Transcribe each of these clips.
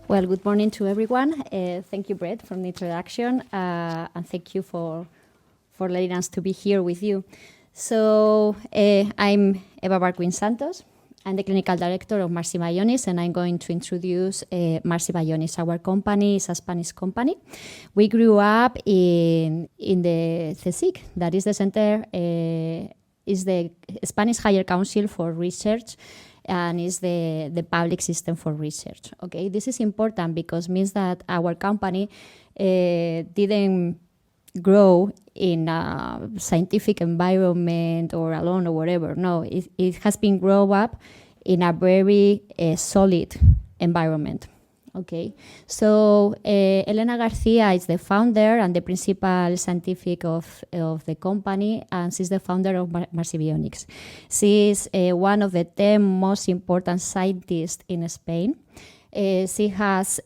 Well, good morning to everyone. Thank you, Brett, for the introduction, and thank you for letting us to be here with you. So I'm Eva Barquin Santos. I'm the clinical director of Marsi Bionics, and I'm going to introduce Marsi Bionics. Our company is a Spanish company. We grew up in the CSIC, that is the center, is the Spanish Higher Council for Research, and is the public system for research. Okay, this is important because it means that our company didn't grow in a scientific environment or alone or whatever. No, it has been grown up in a very solid environment. Okay, so Elena Garcia is the founder and the principal scientific of the company, and she's the founder of Marsi Bionics. She is one of the 10 most important scientists in Spain. She has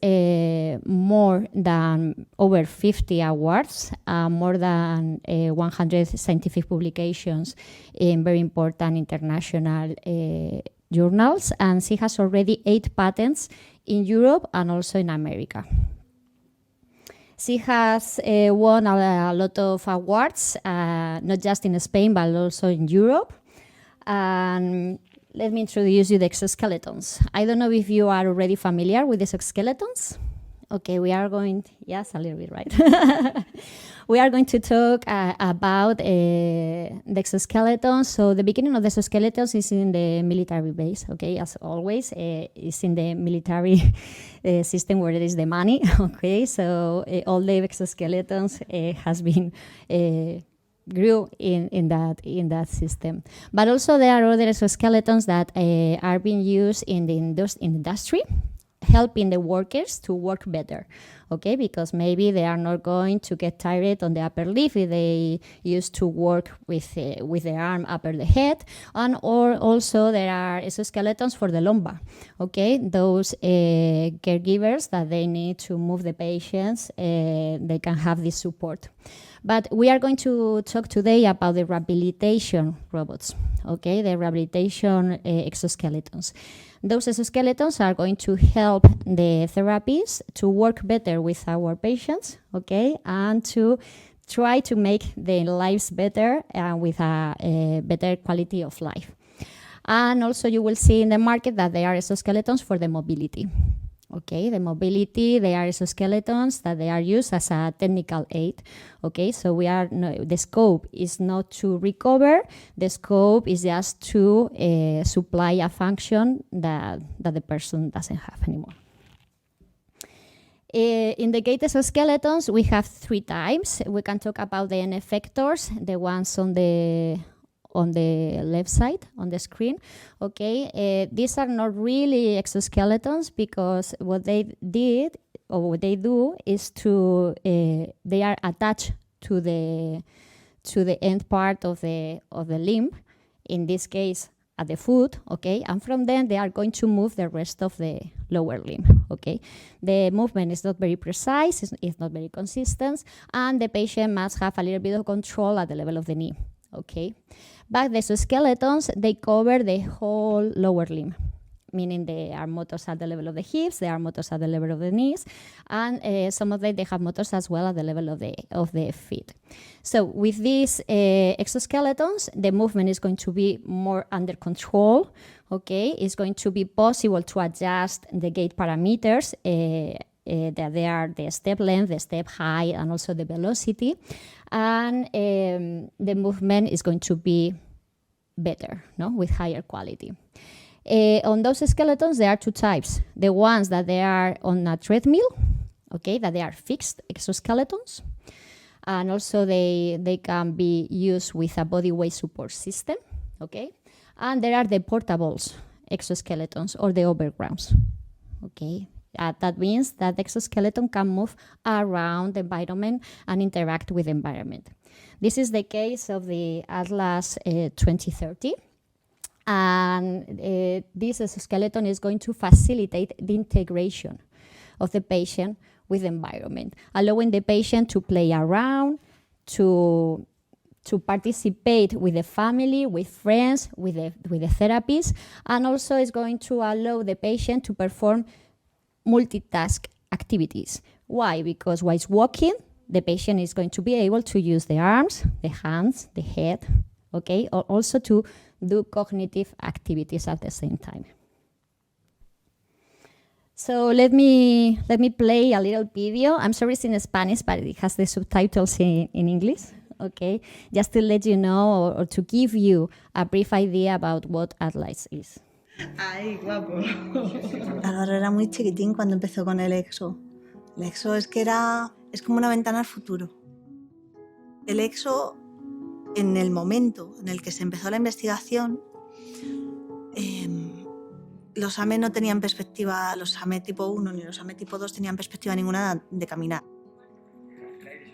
more than over 50 awards, more than 100 scientific publications in very important international journals, and she has already 8 patents in Europe and also in America. She has won a lot of awards, not just in Spain, but also in Europe. And let me introduce you the exoskeletons. I don't know if you are already familiar with the exoskeletons. Okay, we are going, yes, a little bit, right? We are going to talk about the exoskeletons. So the beginning of the exoskeletons is in the military base, okay? As always, it's in the military system where there is the money, okay? So all the exoskeletons has been grew in that system. But also there are other exoskeletons that are being used in the industry, helping the workers to work better, okay? Because maybe they are not going to get tired on the upper leg if they used to work with the arm upper the head, or also there are exoskeletons for the lumbar, okay? Those caregivers that they need to move the patients, they can have this support. But we are going to talk today about the rehabilitation robots, okay? The rehabilitation exoskeletons. Those exoskeletons are going to help the therapies to work better with our patients, okay? And to try to make their lives better with a better quality of life. And also you will see in the market that there are exoskeletons for the mobility. Okay, the mobility, they are exoskeletons that they are used as a technical aid. Okay, so the scope is not to recover, the scope is just to supply a function that the person doesn't have anymore. In the gait exoskeletons, we have 3 types. We can talk about the N effectors, the ones on the left side on the screen. Okay, these are not really exoskeletons because what they did or what they do is they are attached to the end part of the limb, in this case at the foot, okay, and from then they are going to move the rest of the lower limb, okay. The movement is not very precise, it's not very consistent, and the patient must have a little bit of control at the level of the knee. Okay, but the exoskeletons, they cover the whole lower limb, meaning they are motors at the level of the hips, they are motors at the level of the knees, and some of them, they have motors as well at the level of the feet. So with these exoskeletons, the movement is going to be more under control, okay? It's going to be possible to adjust the gait parameters, that they are the step length, the step height, and also the velocity. And the movement is going to be better, no, with higher quality. On those skeletons, there are 2 types. The ones that they are on a treadmill, okay, that they are fixed exoskeletons. And also they can be used with a body weight support system, okay? And there are the portables exoskeletons or the overgrounds, okay? That means that the exoskeleton can move around the environment and interact with the environment. This is the case of the Atlas 2030. And this exoskeleton is going to facilitate the integration of the patient with the environment, allowing the patient to play around, to participate with the family, with friends, with the therapies, and also is going to allow the patient to perform multitask activities. Why? Because while walking, the patient is going to be able to use the arms, the hands, the head, okay, or also to do cognitive activities at the same time. So let me play a little video. I'm sorry it's in Spanish, but it has the subtitles in English, okay? Just to let you know or to give you a brief idea about what Atlas is. ¡Ay, guapo! Álvaro era muy chiquitín cuando empezó con el EXO. El EXO es como una ventana al futuro. El EXO, en el momento en el que se empezó la investigación, los AME no tenían perspectiva, los AME tipo 1 ni los AME tipo 2 tenían perspectiva ninguna de caminar.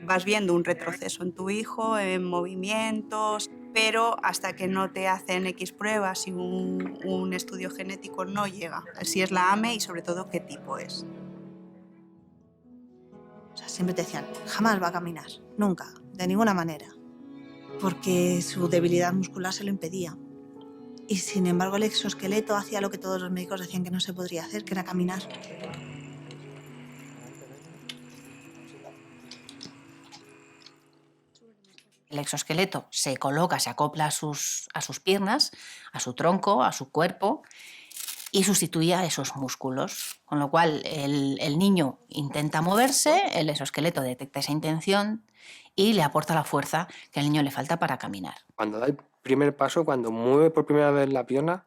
Vas viendo un retroceso en tu hijo, en movimientos, pero hasta que no te hacen X pruebas y un estudio genético no llega. Si es la AME y sobre todo qué tipo es. O sea, siempre te decían, jamás va a caminar, nunca, de ninguna manera, porque su debilidad muscular se lo impedía. Y sin embargo el exoesqueleto hacía lo que todos los médicos decían que no se podría hacer, que era caminar. El exoesqueleto se coloca, se acopla a sus piernas, a su tronco, a su cuerpo y sustituye a esos músculos. Con lo cual el niño intenta moverse, el exoesqueleto detecta esa intención y le aporta la fuerza que al niño le falta para caminar. Cuando da el primer paso, cuando mueve por primera vez la pierna,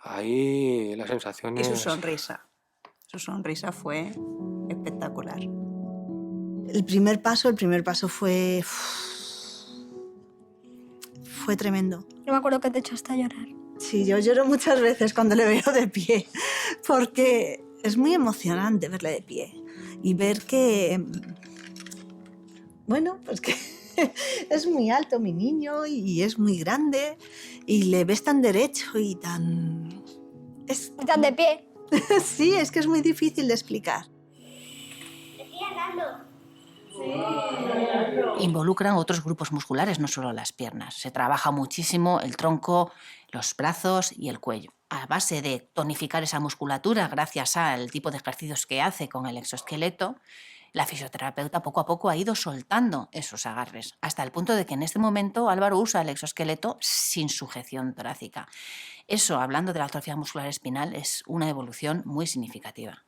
ahí la sensación es... Y su sonrisa fue espectacular. El primer paso fue tremendo. Yo me acuerdo que te echaste a llorar. Sí, yo lloro muchas veces cuando le veo de pie, porque es muy emocionante verle de pie y ver que, bueno, pues que es muy alto mi niño y es muy grande y le ves tan derecho y tan... ¿Y tan de pie? Sí, es que es muy difícil de explicar. Estoy andando. Involucran otros grupos musculares, no solo las piernas. Se trabaja muchísimo el tronco, los brazos y el cuello. A base de tonificar esa musculatura gracias al tipo de ejercicios que hace con el exoesqueleto, la fisioterapeuta poco a poco ha ido soltando esos agarres, hasta el punto de que en este momento Álvaro usa el exoesqueleto sin sujeción torácica. Eso, hablando de la atrofia muscular espinal, es una evolución muy significativa.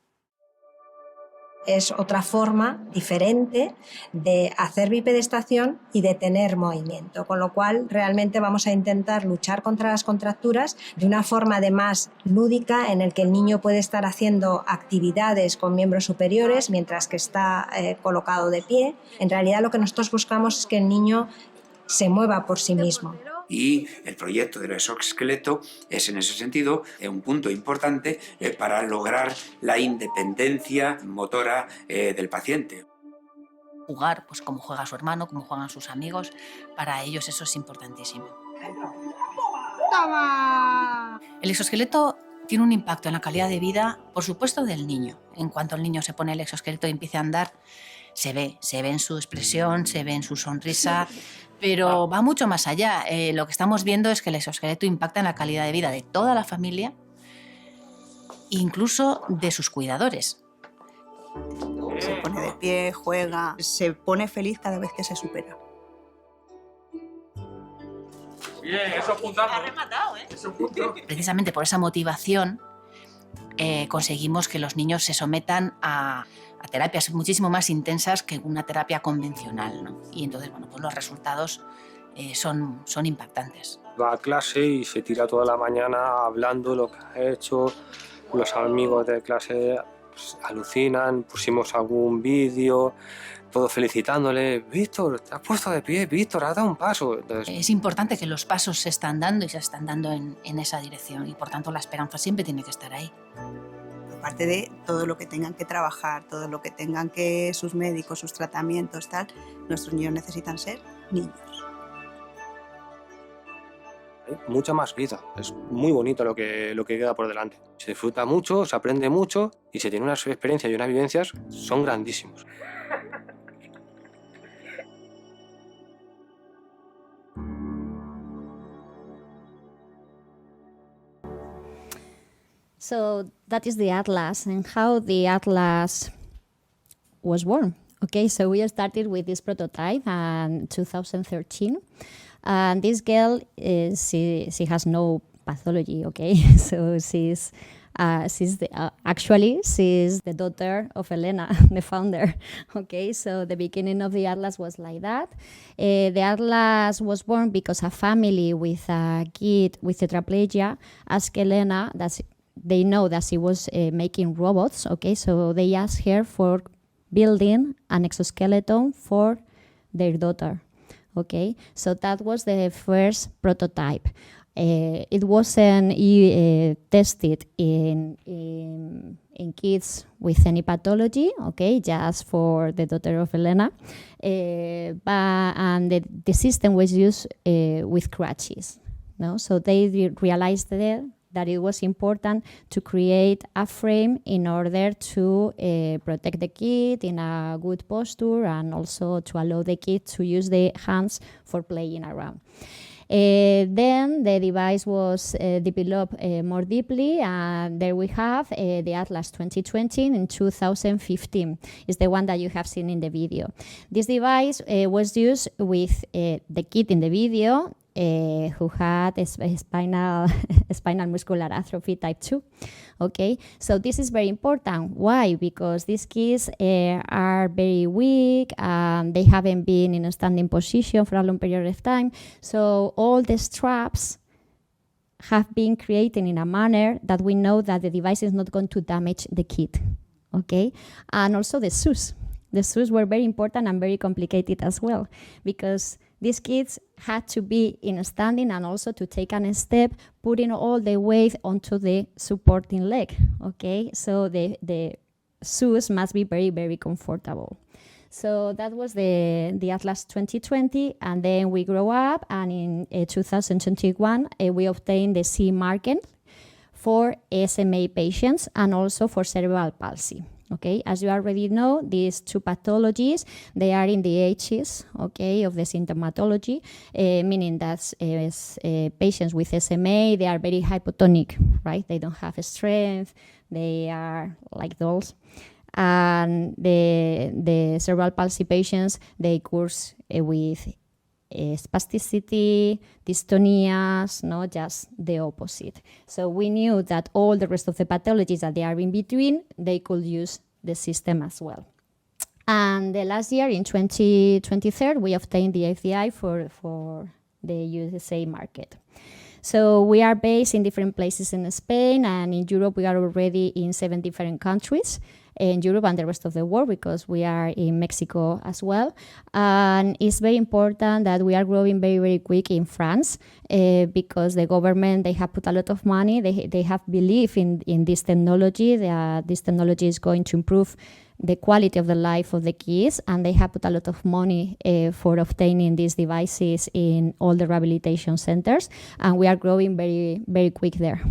Es otra forma diferente de hacer bipedestación y de tener movimiento, con lo cual realmente vamos a intentar luchar contra las contracturas de una forma además lúdica en el que el niño puede estar haciendo actividades con miembros superiores mientras que está colocado de pie. En realidad lo que nosotros buscamos es que el niño se mueva por sí mismo. Y el proyecto del exoesqueleto es en ese sentido un punto importante para lograr la independencia motora del paciente. Jugar, pues como juega su hermano, como juegan sus amigos, para ellos eso es importantísimo. ¡Toma! El exoesqueleto tiene un impacto en la calidad de vida, por supuesto, del niño. En cuanto el niño se pone el exoesqueleto y empieza a andar, se ve en su expresión, se ve en su sonrisa, pero va mucho más allá. Lo que estamos viendo es que el exoesqueleto impacta en la calidad de vida de toda la familia, incluso de sus cuidadores. Se pone de pie, juega, se pone feliz cada vez que se supera. Bien, eso apuntando. Ha rematado, ¿eh? Eso punto. Precisamente por esa motivación conseguimos que los niños se sometan a terapias muchísimo más intensas que una terapia convencional, ¿no? Y entonces, bueno, pues los resultados son impactantes. Va a clase y se tira toda la mañana hablando lo que ha hecho. Los amigos de clase pues, alucinan, pusimos algún vídeo, todos felicitándole. Víctor, te has puesto de pie, Víctor, has dado un paso. Entonces... Es importante que los pasos se están dando y se están dando en esa dirección y por tanto la esperanza siempre tiene que estar ahí. Aparte de todo lo que tengan que trabajar, todo lo que tengan que sus médicos, sus tratamientos, tal, nuestros niños necesitan ser niños. Hay mucha más vida, es muy bonito lo que queda por delante. Se disfruta mucho, se aprende mucho y se tiene unas experiencias y unas vivencias, son grandísimos. So that is the atlas and how the atlas was born. Okay, so we started with this prototype in 2013. And this girl, she has no pathology, okay? So she's the daughter of Elena, the founder. Okay, so the beginning of the atlas was like that. The atlas was born because a family with a kid with tetraplegia asked Elena that they know that she was making robots. Okay, so they asked her for building an exoskeleton for their daughter. Okay, so that was the first prototype. It wasn't tested in kids with any pathology, okay, just for the daughter of Elena. And the system was used with crutches. No? So they realized that it was important to create a frame in order to protect the kid in a good posture and also to allow the kid to use the hands for playing around. Then the device was developed more deeply, and there we have the Atlas 2020 in 2015. It's the one that you have seen in the video. This device was used with the kid in the video who had a spinal muscular atrophy type 2. Okay, so this is very important. Why? Because these kids are very weak, they haven't been in a standing position for a long period of time. So all the straps have been created in a manner that we know that the device is not going to damage the kid. Okay, and also the shoes. The shoes were very important and very complicated as well, because these kids had to be in a standing and also to take a step, putting all the weight onto the supporting leg. Okay, so the shoes must be very, very comfortable. So that was the Atlas 2020, and then we grow up, and in 2021 we obtained the CE marking for SMA patients and also for cerebral palsy. Okay, as you already know, these two pathologies, they are in the ages, okay, of the symptomatology, meaning that patients with SMA, they are very hypotonic, right? They don't have strength, they are like dolls. And the cerebral palsy patients, they course with spasticity, dystonias, no, just the opposite. So we knew that all the rest of the pathologies that they are in between, they could use the system as well. And the last year, in 2023, we obtained the FDI for the USA market. So we are based in different places in Spain, and in Europe we are already in 7 different countries. In Europe and the rest of the world, because we are in Mexico as well. And it's very important that we are growing very, very quick in France because the government, they have put a lot of money. They have belief in this technology. This technology is going to improve the quality of the life of the kids, and they have put a lot of money for obtaining these devices in all the rehabilitation centers. And we are growing very, very quick there.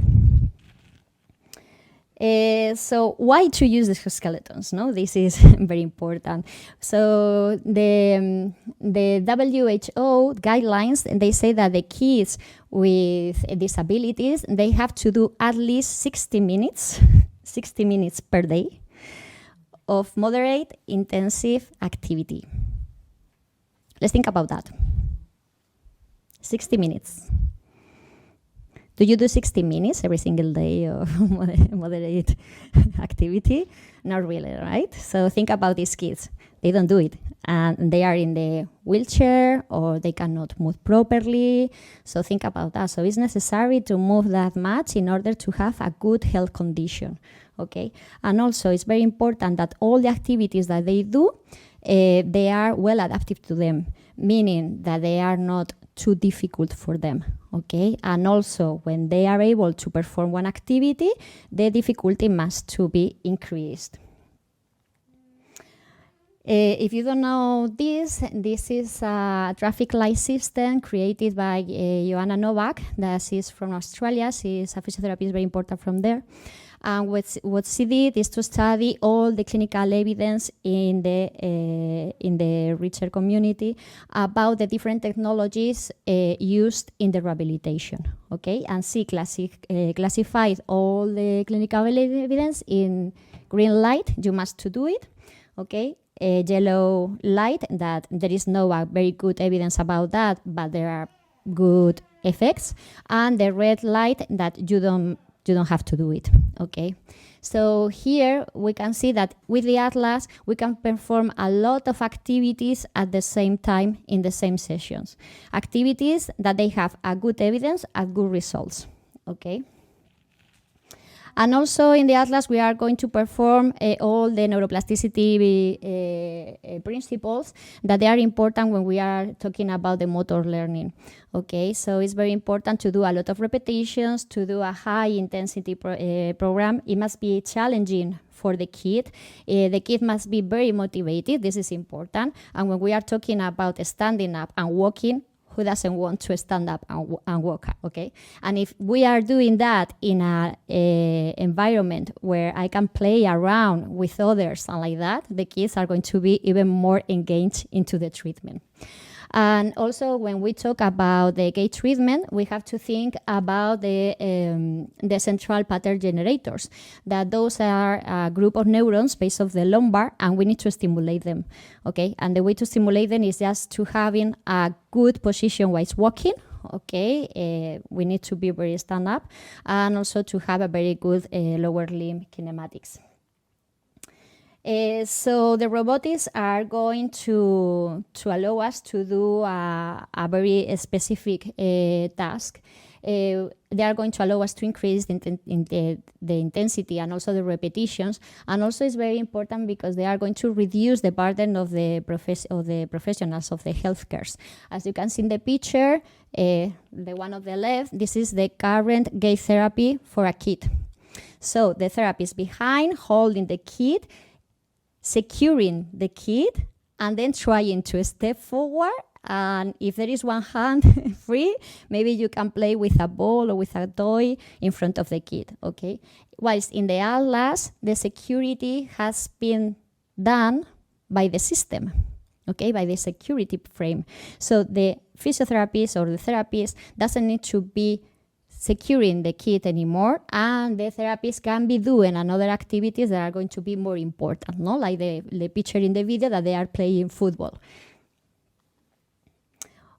So why to use the skeletons? No, this is very important. So the WHO guidelines, they say that the kids with disabilities, they have to do at least 60 minutes per day of moderate intensive activity. Let's think about that. 60 minutes. Do you do 60 minutes every single day of moderate activity? Not really, right? So think about these kids. They don't do it. And they are in the wheelchair or they cannot move properly. So think about that. So it's necessary to move that much in order to have a good health condition. Okay? And also it's very important that all the activities that they do, they are well adapted to them, meaning that they are not too difficult for them, okay? And also, when they are able to perform one activity, the difficulty must to be increased. If you don't know this is a traffic light system created by Joanna Novak, that is from Australia. She is a physiotherapist, very important from there. And what she did is to study all the clinical evidence in the research community about the different technologies used in the rehabilitation. Okay, and she classified all the clinical evidence in green light, you must do it. Okay, yellow light, that there is no very good evidence about that, but there are good effects, and the red light, that you don't have to do it. Okay, so here we can see that with the Atlas we can perform a lot of activities at the same time in the same sessions, activities that they have a good evidence and good results. Okay. And also in the Atlas, we are going to perform all the neuroplasticity principles that they are important when we are talking about the motor learning. Okay, so it's very important to do a lot of repetitions, to do a high intensity program. It must be challenging for the kid. The kid must be very motivated. This is important. And when we are talking about standing up and walking, who doesn't want to stand up and walk, okay? And if we are doing that in an environment where I can play around with others and like that, the kids are going to be even more engaged into the treatment. And also, when we talk about the gait treatment, we have to think about the central pattern generators, that those are a group of neurons based off the lumbar, and we need to stimulate them, okay? And the way to stimulate them is just to having a good position-wise walking, okay? We need to be very stand-up, and also to have a very good lower limb kinematics. So the robotics are going to allow us to do a very specific task. They are going to allow us to increase the intensity and also the repetitions. And also it's very important because they are going to reduce the burden of the professionals of the healthcare. As you can see in the picture, the one on the left, this is the current gait therapy for a kid. So the therapist behind, holding the kid, securing the kid, and then trying to step forward. And if there is one hand free, maybe you can play with a ball or with a toy in front of the kid, okay? Whilst in the Atlas, the security has been done by the system, okay, by the security frame. So the physiotherapist or the therapist doesn't need to be securing the kid anymore, and the therapist can be doing another activities that are going to be more important, no? Like the picture in the video that they are playing football.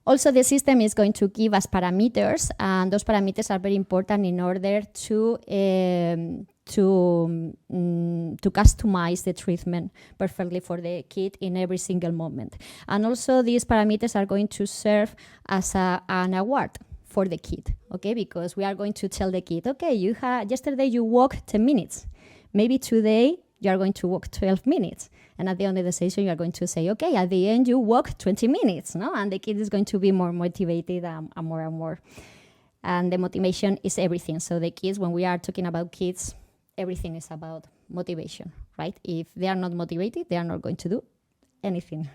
Also, the system is going to give us parameters, and those parameters are very important in order to customize the treatment perfectly for the kid in every single moment. And also, these parameters are going to serve as an award for the kid, okay? Because we are going to tell the kid, okay, yesterday you walked 10 minutes. Maybe today you are going to walk 12 minutes. And at the end of the session, you are going to say, okay, at the end you walk 20 minutes, no? And the kid is going to be more motivated and more. And the motivation is everything. So the kids, when we are talking about kids, everything is about motivation, right? If they are not motivated, they are not going to do anything.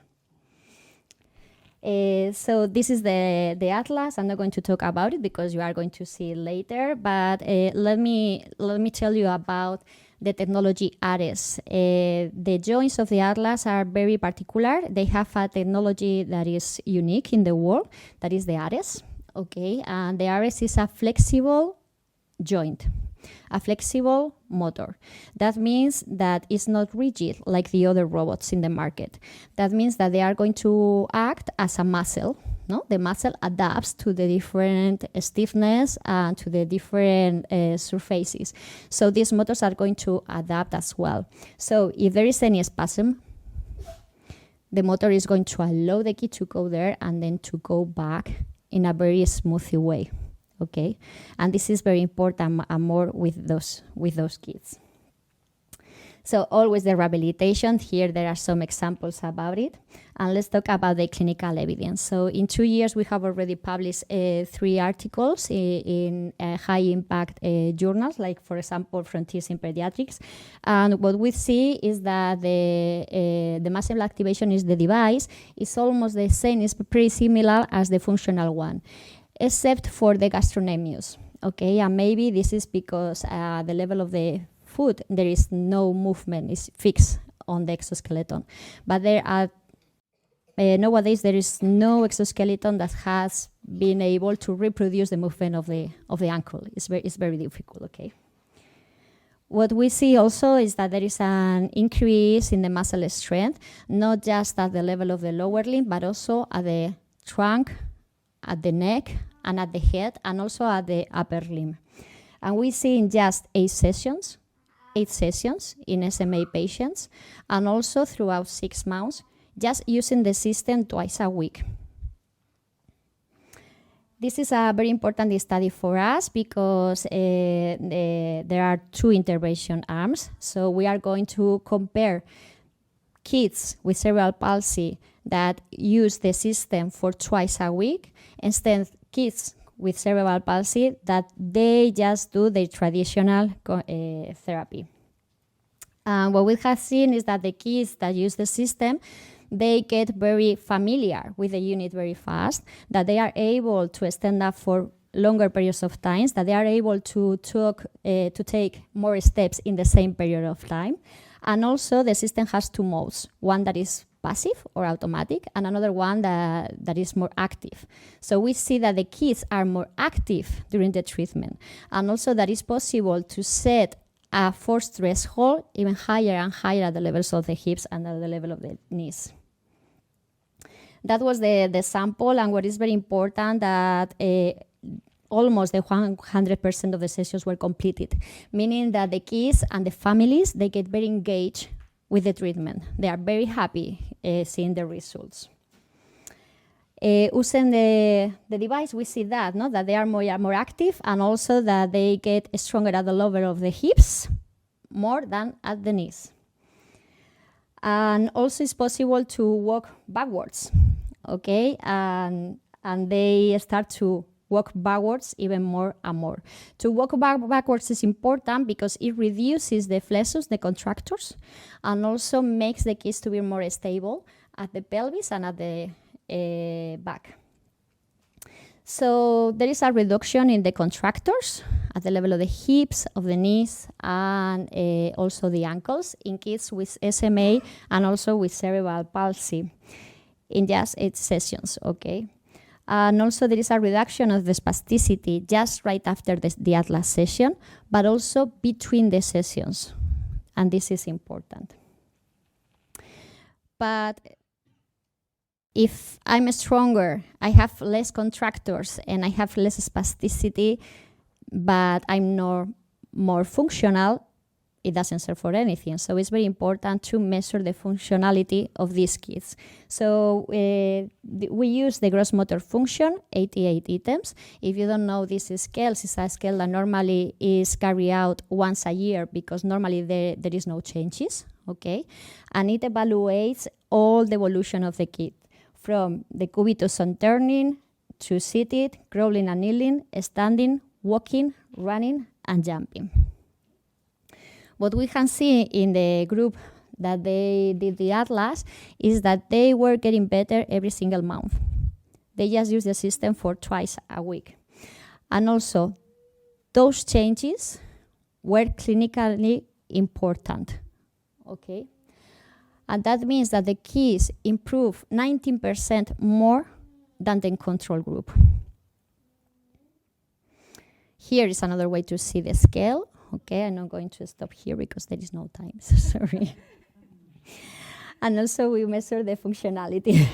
So this is the Atlas. I'm not going to talk about it because you are going to see it later, but let me tell you about the technology Ares. The joints of the Atlas are very particular. They have a technology that is unique in the world, that is the Ares, okay? And the Ares is a flexible joint, a flexible motor. That means that it's not rigid like the other robots in the market. That means that they are going to act as a muscle. No? The muscle adapts to the different stiffness and to the different surfaces. So these motors are going to adapt as well. So if there is any spasm, the motor is going to allow the kid to go there and then to go back in a very smooth way. Okay, and this is very important and more with those kids. So always the rehabilitation. Here there are some examples about it. And let's talk about the clinical evidence. So in 2 years, we have already published 3 articles in high-impact journals, like, for example, Frontiers in Pediatrics. And what we see is that the muscle activation is the device. It's almost the same, it's pretty similar as the functional one, except for the gastrocnemius. Okay, and maybe this is because the level of the foot, there is no movement, it's fixed on the exoskeleton. But there are nowadays there is no exoskeleton that has been able to reproduce the movement of the ankle. It's very difficult. Okay. What we see also is that there is an increase in the muscle strength, not just at the level of the lower limb, but also at the trunk, at the neck, and at the head, and also at the upper limb. And we see in just 8 sessions in SMA patients, and also throughout 6 months, just using the system twice a week. This is a very important study for us because there are 2 intervention arms. So we are going to compare kids with cerebral palsy that use the system for twice a week, instead kids with cerebral palsy that they just do the traditional therapy. And what we have seen is that the kids that use the system, they get very familiar with the unit very fast, that they are able to stand up for longer periods of time, that they are able to take more steps in the same period of time. And also the system has 2 modes, one that is passive or automatic, and another one that is more active. So we see that the kids are more active during the treatment, and also that it's possible to set a force threshold even higher and higher at the levels of the hips and at the level of the knees. That was the sample, and what is very important that almost the 100% of the sessions were completed, meaning that the kids and the families, they get very engaged with the treatment. They are very happy seeing the results. Using the device, we see that, no? That they are more active, and also that they get stronger at the level of the hips more than at the knees. And also it's possible to walk backwards, okay? And they start to walk backwards even more and more. To walk backwards is important because it reduces the flexors, the contractors, and also makes the kids to be more stable at the pelvis and at the back. So there is a reduction in the contractors at the level of the hips, of the knees, and also the ankles in kids with SMA and also with cerebral palsy in just 8 sessions, okay? And also there is a reduction of the spasticity just right after the Atlas session, but also between the sessions, and this is important. But if I'm stronger, I have less contractors and I have less spasticity, but I'm more functional, it doesn't serve for anything. So it's very important to measure the functionality of these kids. So we use the gross motor function, 88 items. If you don't know this scale, it's a scale that normally is carried out once a year because normally there is no changes, okay? And it evaluates all the evolution of the kid, from the cubitus on turning to seated, crawling and kneeling, standing, walking, running, and jumping. What we can see in the group that they did the Atlas is that they were getting better every single month. They just use the system for twice a week. And also, those changes were clinically important, okay? And that means that the kids improve 19% more than the control group. Here is another way to see the scale. Okay, I'm not going to stop here because there is no time, so sorry. And also we measure the functionality.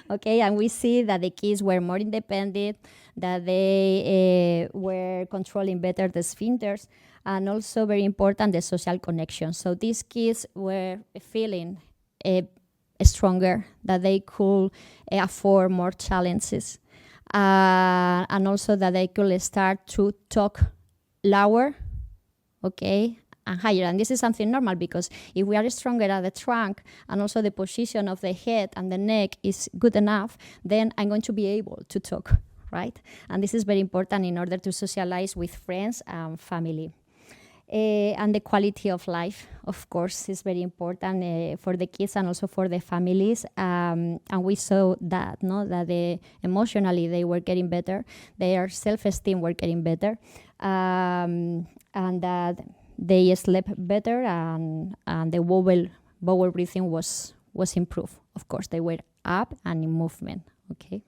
Okay, and we see that the kids were more independent, that they were controlling better the sphincters, and also very important, the social connection. So these kids were feeling stronger, that they could afford more challenges, and also that they could start to talk louder, okay, and higher. And this is something normal because if we are stronger at the trunk and also the position of the head and the neck is good enough, then I'm going to be able to talk, right? And this is very important in order to socialize with friends and family. And the quality of life, of course, is very important for the kids and also for the families. And we saw that, no, that emotionally they were getting better, their self-esteem were getting better, and that they slept better, and the bowel breathing was improved. Of course, they were up and in movement. Okay.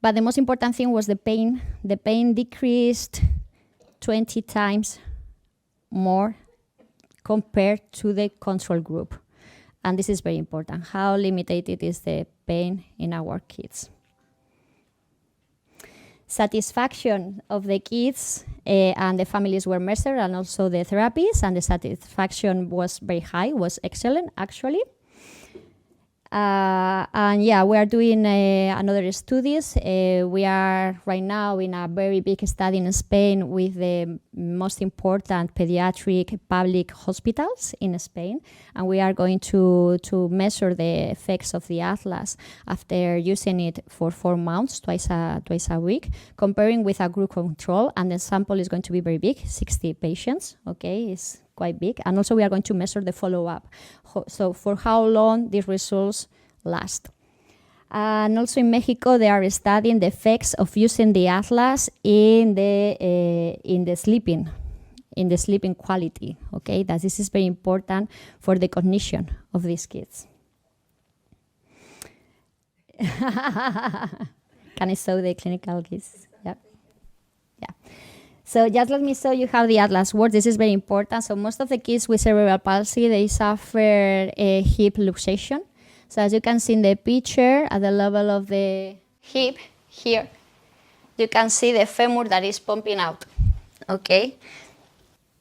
But the most important thing was the pain. The pain decreased 20 times more compared to the control group. And this is very important. How limited is the pain in our kids? Satisfaction of the kids and the families were measured, and also the therapies, and the satisfaction was very high, was excellent, actually. And yeah, we are doing another studies. We are right now in a very big study in Spain with the most important pediatric public hospitals in Spain, and we are going to measure the effects of the Atlas after using it for 4 months, twice a week, comparing with a group control, and the sample is going to be very big, 60 patients. Okay, it's quite big, and also we are going to measure the follow-up. So for how long these results last. And also in Mexico, they are studying the effects of using the Atlas in the sleeping quality. Okay, that this is very important for the cognition of these kids. Can I show the clinical case? Yeah. So just let me show you how the Atlas works. This is very important. So most of the kids with cerebral palsy, they suffer a hip luxation. So as you can see in the picture, at the level of the hip here, you can see the femur that is pumping out. Okay,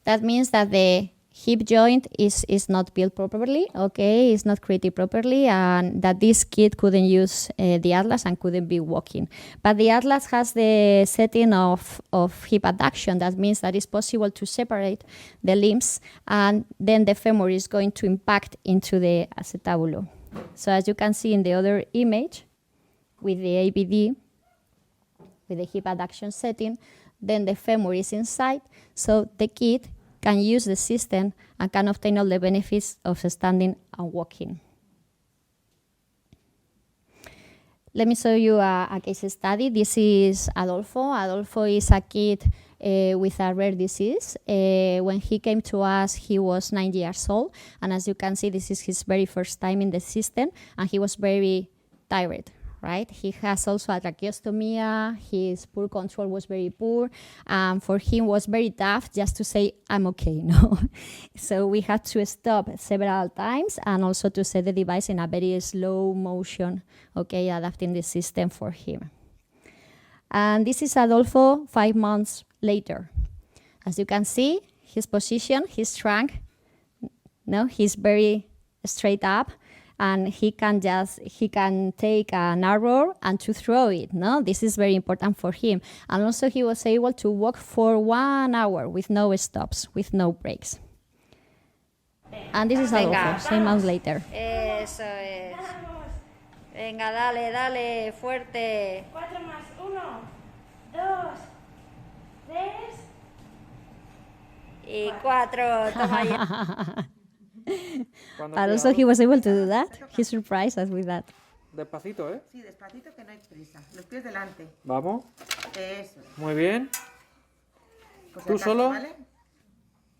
that means that the hip joint is not built properly. Okay, it's not created properly, and that this kid couldn't use the Atlas and couldn't be walking. But the Atlas has the setting of hip adduction. That means that it's possible to separate the limbs, and then the femur is going to impact into the acetabulum. So as you can see in the other image, with the ABD, with the hip adduction setting, then the femur is inside, so the kid can use the system and can obtain all the benefits of standing and walking. Let me show you a case study. This is Adolfo. Adolfo is a kid with a rare disease. When he came to us, he was 9 years old. And as you can see, this is his very first time in the system. And he was very tired, right? He has also a tracheostomia. His poor control was very poor. For him, it was very tough just to say, I'm okay, no? So we had to stop several times and also to set the device in a very slow motion, okay, adapting the system for him. And this is Adolfo 5 months later. As you can see, his position, his trunk, no, he's very straight up, and he can take an arrow and to throw it. No, this is very important for him. And also he was able to walk for 1 hour with no stops, with no breaks. And this is Adolfo, 6 months later. Eso es. Venga, dale, fuerte. 4 más, 1, 2, 3. Y 4, toma ya. And also he was able to do that. He surprised us with that. Despacito, ¿eh? Sí, despacito, que no hay prisa. Los pies delante. Vamos. Eso. Muy bien. Pues ¿Tú acaso, solo? ¿vale?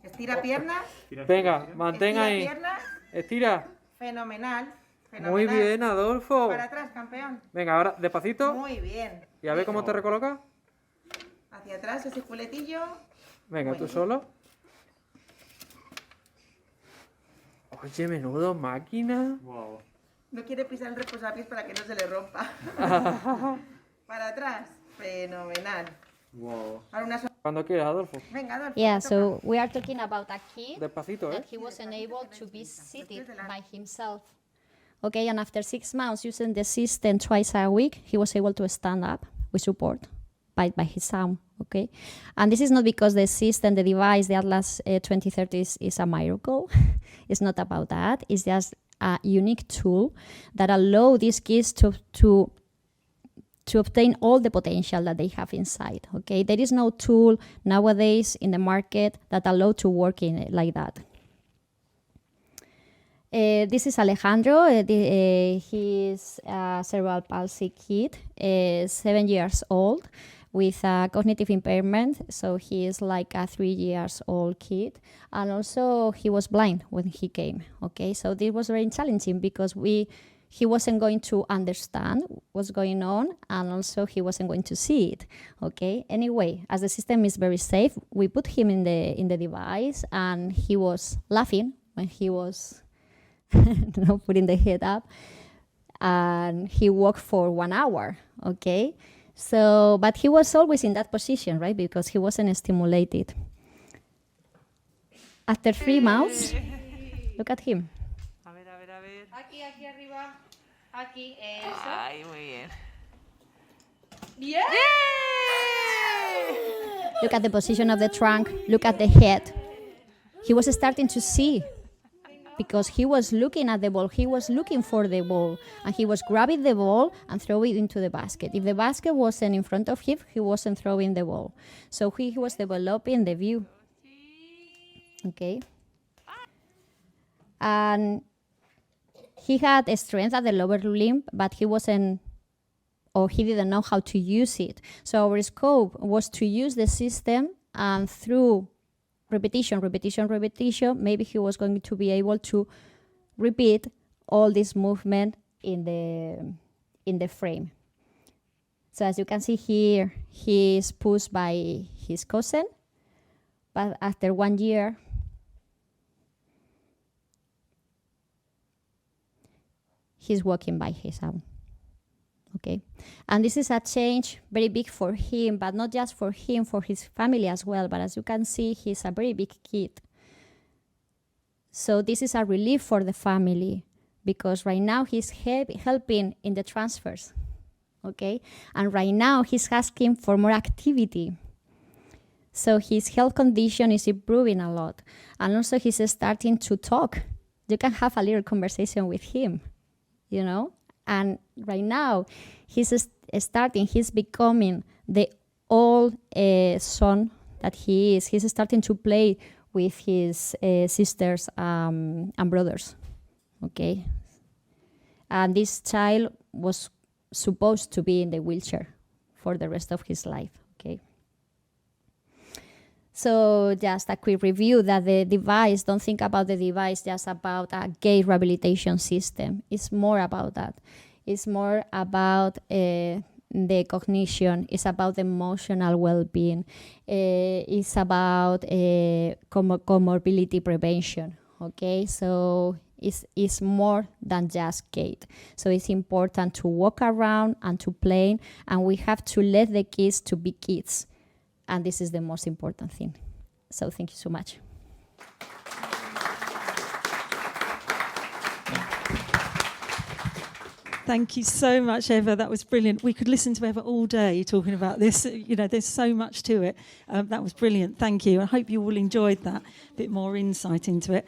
Estira piernas. Venga, mantén Estira ahí. piernas. Estira. Fenomenal. Muy bien, Adolfo. Para atrás, campeón. Venga, ahora despacito. Muy bien. Y a ver cómo te recolocas. Hacia atrás, ese culetillo. Venga, Muy tú bien. solo. Oye, menudo máquina. Wow. No quiere pisar el reposapiés para que no se le rompa. Para atrás. Fenomenal. Wow. Ahora una Cuando quieras, Adolfo. Venga, Adolfo. Yeah, te so toca. we are talking about a kid Despacito, ¿eh? that he wasn't able to be seated by himself. Okay, and after 6 months using the system twice a week, he was able to stand up with support by his arm, okay? And this is not because the system, the device, the Atlas 2030 is a miracle. It's not about that. It's just a unique tool that allows these kids to obtain all the potential that they have inside, okay? There is no tool nowadays in the market that allows to work in it like that. This is Alejandro. He's a cerebral palsy kid, 7 years old. with a cognitive impairment. So he is like a 3-year-old kid. And also he was blind when he came. Okay, so this was very challenging because he wasn't going to understand what's going on, and also he wasn't going to see it. Okay. Anyway, as the system is very safe, we put him in the device, and he was laughing when he was putting the head up, and he walked for 1 hour. Okay. So, but he was always in that position, right? Because he wasn't stimulated. After 3 months, look at him. Aquí arriba. Aquí, eso. Ay, muy bien. ¡Bien! Look at the position of the trunk. Look at the head. He was starting to see because he was looking at the ball. He was looking for the ball, and he was grabbing the ball and throwing it into the basket. If the basket wasn't in front of him, he wasn't throwing the ball. So he was developing the view. Okay. And he had a strength at the lower limb, but he didn't know how to use it. So our scope was to use the system, and through repetition, maybe he was going to be able to repeat all this movement in the frame. So as you can see here, he is pushed by his cousin, but after 1 year, he's walking by his own. Okay, and this is a change very big for him, but not just for him, for his family as well. But as you can see, he's a very big kid. So this is a relief for the family, because right now he's helping in the transfers. Okay, and right now he's asking for more activity. So his health condition is improving a lot, and also he's starting to talk. You can have a little conversation with him. You know, and right now he's becoming the old son that he is. He's starting to play with his sisters and brothers. Okay, and this child was supposed to be in the wheelchair for the rest of his life. Okay. So just a quick review that the device, don't think about the device just about a gait rehabilitation system. It's more about that. It's more about the cognition. It's about the emotional well-being. It's about comorbidity prevention. Okay, so it's more than just gait. So it's important to walk around and to play, and we have to let the kids to be kids. And this is the most important thing. So thank you so much. Thank you so much, Eva. That was brilliant. We could listen to Eva all day talking about this. You know, there's so much to it. That was brilliant. Thank you. I hope you all enjoyed that. A bit more insight into it.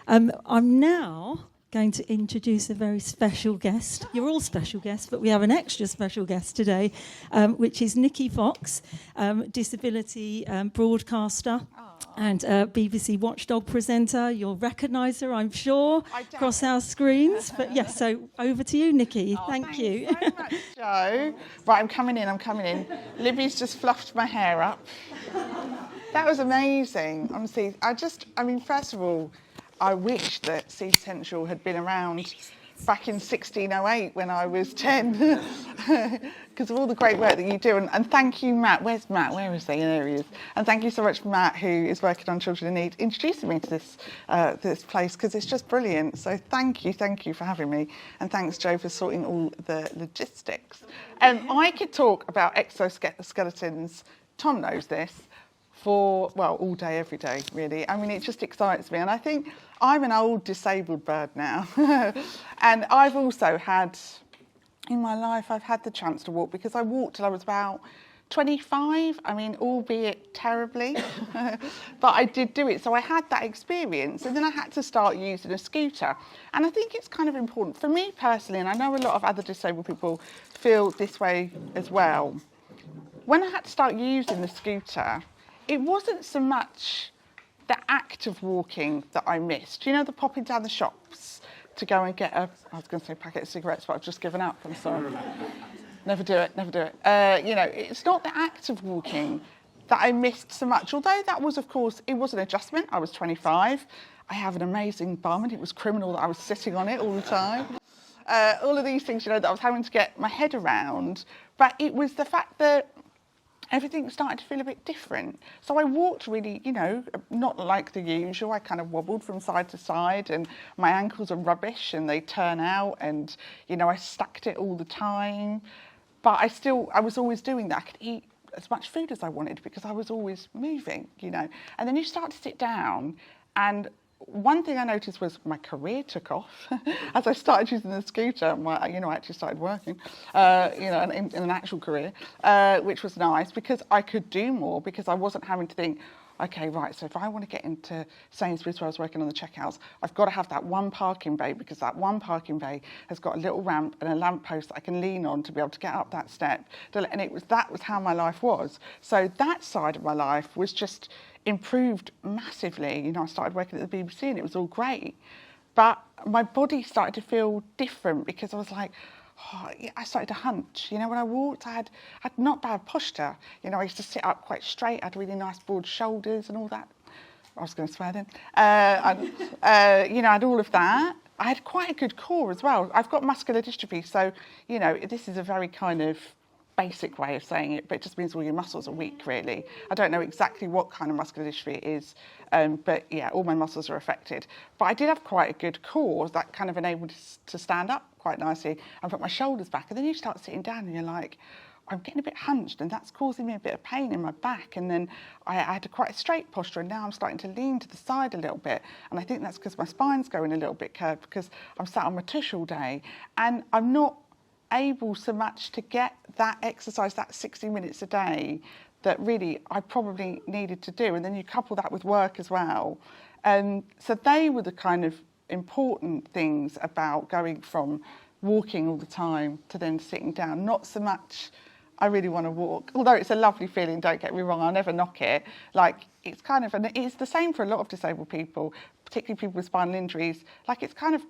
I'm now going to introduce a very special guest. You're all special guests, but we have an extra special guest today, which is Nikki Fox, disability broadcaster and BBC Watchdog Presenter. You'll recognise her, I'm sure, across our screens. But yes, so over to you, Nikki. Thank you. Thanks so much, Jo. Right, I'm coming in. Libby's just fluffed my hair up. That was amazing. Honestly, first of all, I wish that CPotential had been around back in 1608 when I was 10, because of all the great work that you do. And thank you, Matt. Where's Matt? Where is he? There he is. And thank you so much, Matt, who is working on Children in Need, introducing me to this place, because it's just brilliant. So thank you for having me. And thanks, Jo, for sorting all the logistics. I could talk about exoskeletons, Tom knows this, for, well, all day, every day, really. I mean, it just excites me. And I think I'm an old disabled bird now. And I've also had, in my life, I've had the chance to walk, because I walked till I was about 25, I mean, albeit terribly, but I did do it. So I had that experience, and then I had to start using a scooter. And I think it's kind of important for me personally, and I know a lot of other disabled people feel this way as well. When I had to start using the scooter, it wasn't so much the act of walking that I missed. You know, the popping down the shops to go and get I was going to say packet of cigarettes, but I've just given up, I'm sorry. Never do it, never do it. You know, it's not the act of walking that I missed so much, although that was, of course, it was an adjustment. I was 25. I have an amazing bum, and it was criminal that I was sitting on it all the time. All of these things, you know, that I was having to get my head around. But it was the fact that everything started to feel a bit different. So I walked really, you know, not like the usual. I kind of wobbled from side to side, and my ankles are rubbish and they turn out, and, you know, I stacked it all the time. But I was always doing that. I could eat as much food as I wanted because I was always moving, you know. And then you start to sit down, and one thing I noticed was my career took off as I started using the scooter. I actually started working, in an actual career, which was nice because I could do more because I wasn't having to think, okay, right, so if I want to get into Sainsbury's where I was working on the checkouts, I've got to have that one parking bay because that one parking bay has got a little ramp and a lamppost that I can lean on to be able to get up that step. And that was how my life was. So that side of my life was just improved massively. You know, I started working at the BBC and it was all great. But my body started to feel different because I was like, I started to hunch. You know, when I walked, I had not bad posture. You know, I used to sit up quite straight. I had really nice broad shoulders and all that. I was going to swear then. I had all of that. I had quite a good core as well. I've got muscular dystrophy, so, you know, this is a very kind of basic way of saying it, but it just means all your muscles are weak, really. I don't know exactly what kind of muscular dystrophy it is, but yeah, all my muscles are affected. But I did have quite a good core that kind of enabled to stand up quite nicely and put my shoulders back. And then you start sitting down and you're like, I'm getting a bit hunched and that's causing me a bit of pain in my back. And then I had quite a straight posture, and now I'm starting to lean to the side a little bit. And I think that's because my spine's going a little bit curved because I'm sat on my tush all day and I'm not able so much to get that exercise, that 60 minutes a day that really I probably needed to do. And then you couple that with work as well. So they were the kind of important things about going from walking all the time to then sitting down. Not so much I really want to walk, although it's a lovely feeling, don't get me wrong, I'll never knock it. Like, it's kind of, and it's the same for a lot of disabled people, particularly people with spinal injuries. Like, it's kind of,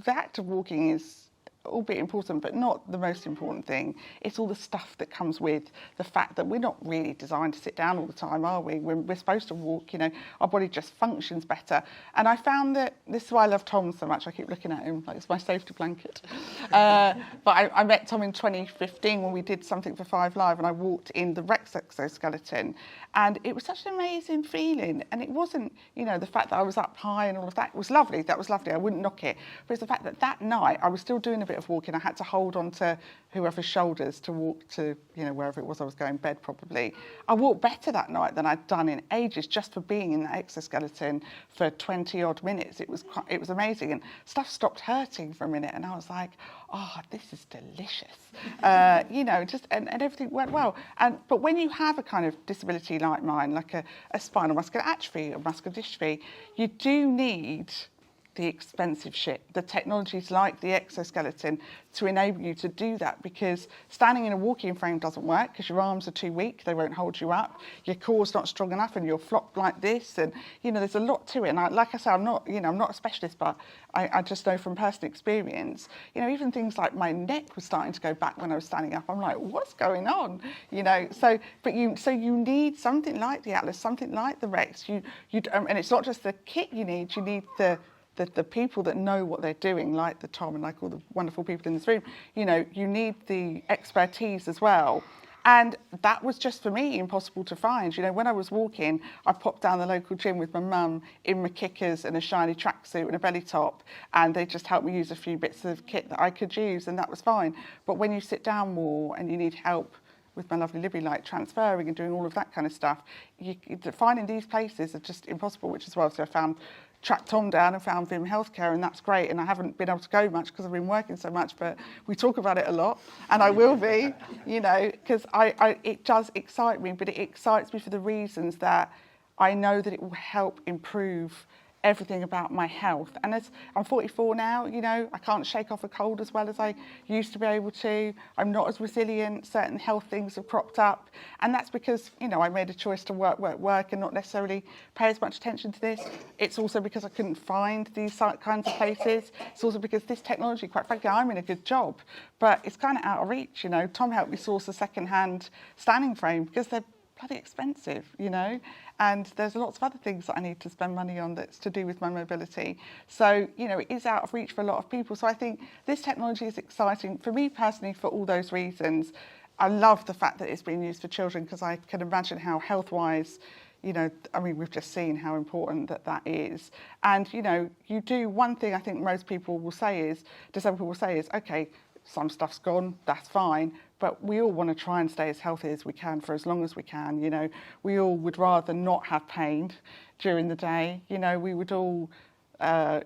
the act of walking is albeit important, but not the most important thing. It's all the stuff that comes with the fact that we're not really designed to sit down all the time, are we? We're supposed to walk, you know, our body just functions better. And I found that, this is why I love Tom so much, I keep looking at him like it's my safety blanket. But I met Tom in 2015 when we did something for 5 Live, and I walked in the Rex exoskeleton, and it was such an amazing feeling. And it wasn't, you know, the fact that I was up high and all of that was lovely, I wouldn't knock it. But it's the fact that that night I was still doing a bit of walking. I had to hold on to whoever's shoulders to walk to, you know, wherever it was I was going, bed probably. I walked better that night than I'd done in ages just for being in that exoskeleton for 20 odd minutes. It was amazing, and stuff stopped hurting for a minute, and I was like, oh, this is delicious. You know, just and everything went well. But when you have a kind of disability like mine, like a spinal muscular atrophy or muscular dystrophy, you do need the expensive shit, the technologies like the exoskeleton to enable you to do that, because standing in a walking frame doesn't work because your arms are too weak, they won't hold you up, your core's not strong enough and you'll flop like this, and you know there's a lot to it. And like I say, I'm not a specialist, but I just know from personal experience, you know, even things like my neck was starting to go back when I was standing up. I'm like, what's going on? You know, so you need something like the Atlas, something like the Rex. And it's not just the kit you need the people that know what they're doing, like the Tom and like all the wonderful people in this room. You know, you need the expertise as well. And that was just, for me, impossible to find. You know, when I was walking, I popped down the local gym with my mum in my kickers and a shiny tracksuit and a belly top, and they just helped me use a few bits of kit that I could use, and that was fine. But when you sit down more and you need help with my lovely Libby, like transferring and doing all of that kind of stuff, finding these places are just impossible, which is why I tracked Tom down and found Vim Healthcare, and that's great. And I haven't been able to go much because I've been working so much, but we talk about it a lot, and I will be, you know, because it does excite me, but it excites me for the reasons that I know that it will help improve everything about my health. And as I'm 44 now, you know, I can't shake off a cold as well as I used to be able to. I'm not as resilient. Certain health things have cropped up. And that's because, you know, I made a choice to work and not necessarily pay as much attention to this. It's also because I couldn't find these kinds of places. It's also because this technology, quite frankly, I'm in a good job, but it's kind of out of reach, you know. Tom helped me source a second-hand standing frame because they're bloody expensive, you know, and there's lots of other things that I need to spend money on that's to do with my mobility. So, you know, it is out of reach for a lot of people. So I think this technology is exciting for me personally for all those reasons. I love the fact that it's being used for children because I can imagine how health-wise, you know, I mean, we've just seen how important that is. And, you know, you do one thing I think most people will say is, disabled people will say is, okay, some stuff's gone, that's fine, but we all want to try and stay as healthy as we can for as long as we can, you know. We all would rather not have pain during the day, you know, we would all,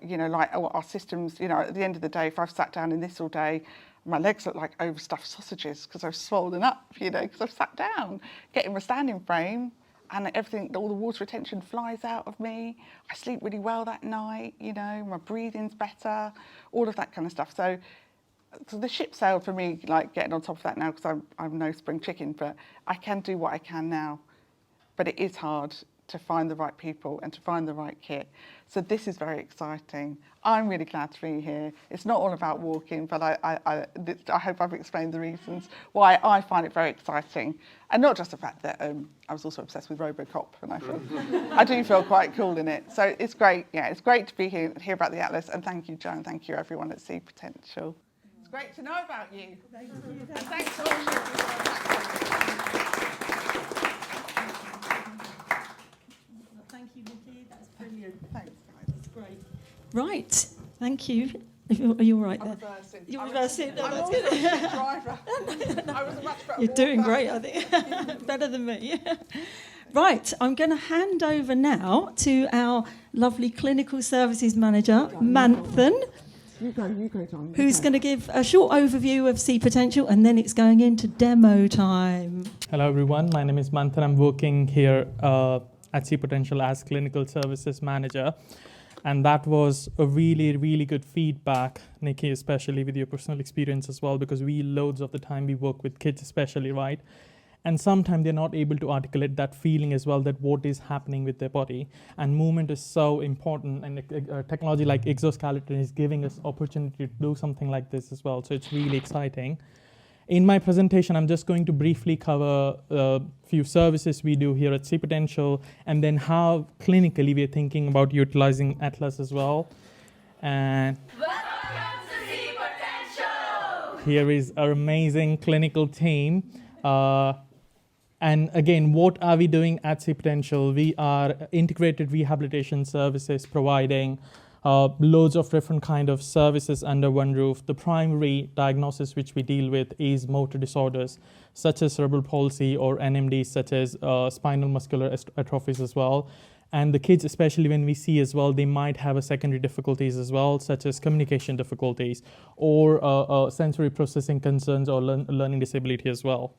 you know, like our systems, you know, at the end of the day, if I've sat down in this all day, my legs look like overstuffed sausages because I've swollen up, you know, because I've sat down, getting my standing frame, and everything, all the water retention flies out of me. I sleep really well that night, you know, my breathing's better, all of that kind of stuff. So the ship sailed for me, like getting on top of that now because I'm no spring chicken, but I can do what I can now. But it is hard to find the right people and to find the right kit. So this is very exciting. I'm really glad to be here. It's not all about walking, but I hope I've explained the reasons why I find it very exciting. And not just the fact that I was also obsessed with Robocop, and I do feel quite cool in it. So it's great, yeah, it's great to be here and hear about the Atlas. And thank you, Jo, and thank you everyone at CPotential. It's great to know about you. Thank you. And thanks to all of you. Thank you, Nikki. That's brilliant. Thanks, guys. That's great. Right. Thank you. Are you all right there? Reversing. You're reversing. No, I'm that's also good. a driver. I was a much better You're doing walker. great, I think. Better than me. Right. I'm going to hand over now to our lovely clinical services manager, Manthan. You go, John. Who's going to give a short overview of CPotential, and then it's going into demo time. Hello, everyone. My name is Manthan. I'm working here at CPotential as clinical services manager. And that was a really, really good feedback, Nikki, especially with your personal experience as well, because loads of the time we work with kids especially, right? And sometimes they're not able to articulate that feeling as well, that what is happening with their body. And movement is so important, and technology like Exoskeleton is giving us opportunity to do something like this as well. So it's really exciting. In my presentation, I'm just going to briefly cover a few services we do here at CPotential, and then how clinically we're thinking about utilizing Atlas as well. And Welcome to CPotential! Here is our amazing clinical team. And again, what are we doing at CPotential? We are integrated rehabilitation services providing loads of different kind of services under one roof. The primary diagnosis which we deal with is motor disorders such as cerebral palsy, or NMDs such as spinal muscular atrophies as well. And the kids, especially when we see as well, they might have a secondary difficulties as well, such as communication difficulties or sensory processing concerns or learning disability as well.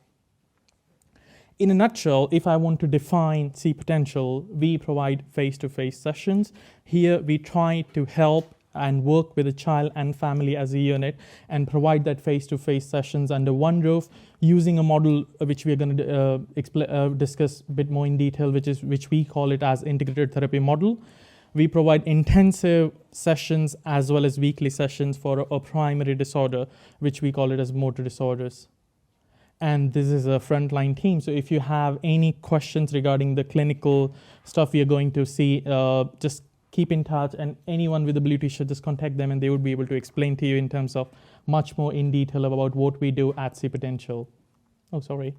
In a nutshell, if I want to define CPotential, we provide face-to-face sessions. Here we try to help and work with the child and family as a unit and provide that face-to-face sessions under one roof using a model which we are going to discuss a bit more in detail, which we call it as integrated therapy model. We provide intensive sessions as well as weekly sessions for a primary disorder, which we call it as motor disorders. And this is a frontline team. So if you have any questions regarding the clinical stuff we are going to see, just keep in touch, and anyone with ability should just contact them, and they would be able to explain to you in terms of much more in detail about what we do at CPotential. Oh, sorry.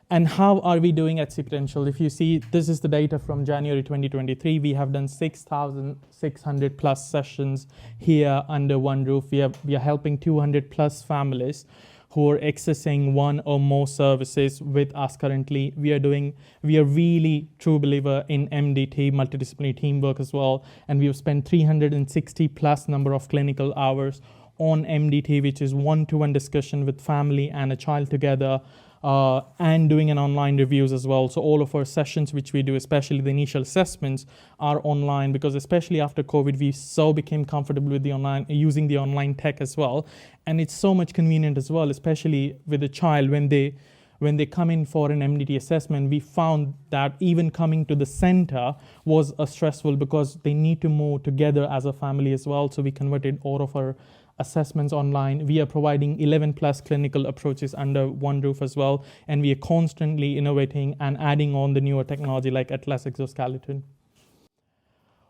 And how are we doing at CPotential? If you see, this is the data from January 2023. We have done 6,600 plus sessions here under one roof. We are helping 200 plus families who are accessing one or more services with us currently. We are really true believer in MDT, multidisciplinary teamwork as well. And we have spent 360 plus number of clinical hours on MDT, which is one-to-one discussion with family and a child together, and doing an online reviews as well. So all of our sessions which we do, especially the initial assessments, are online, because especially after COVID, we so became comfortable with the online, using the online tech as well. And it's so much convenient as well, especially with a child when they come in for an MDT assessment. We found that even coming to the center was stressful because they need to move together as a family as well. So we converted all of our assessments online. We are providing 11 plus clinical approaches under one roof as well. And we are constantly innovating and adding on the newer technology like Atlas Exoskeleton.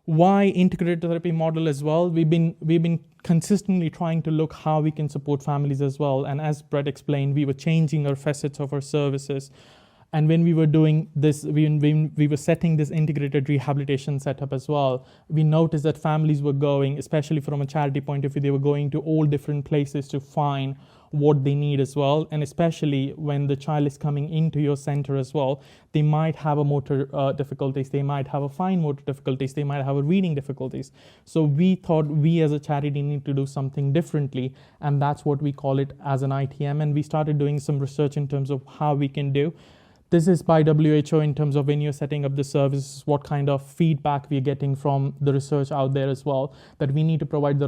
Why integrated therapy model as well? We've been consistently trying to look how we can support families as well. And as Brett explained, we were changing our facets of our services. And when we were doing this, we were setting this integrated rehabilitation setup as well. We noticed that families were going, especially from a charity point of view, they were going to all different places to find what they need as well. And especially when the child is coming into your center as well, they might have a motor difficulties, they might have a fine motor difficulties, they might have a reading difficulties. So we thought we as a charity need to do something differently, and that's what we call it as an ITM. And we started doing some research in terms of how we can do. This is by WHO in terms of when you're setting up the service, what kind of feedback we're getting from the research out there as well, that we need to provide the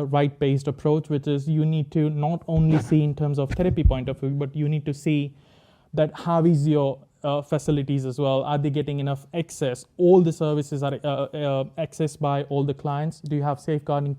right-based approach, which is you need to not only see in terms of therapy point of view, but you need to see that how is your facilities as well. Are they getting enough access? All the services are accessed by all the clients. Do you have safeguarding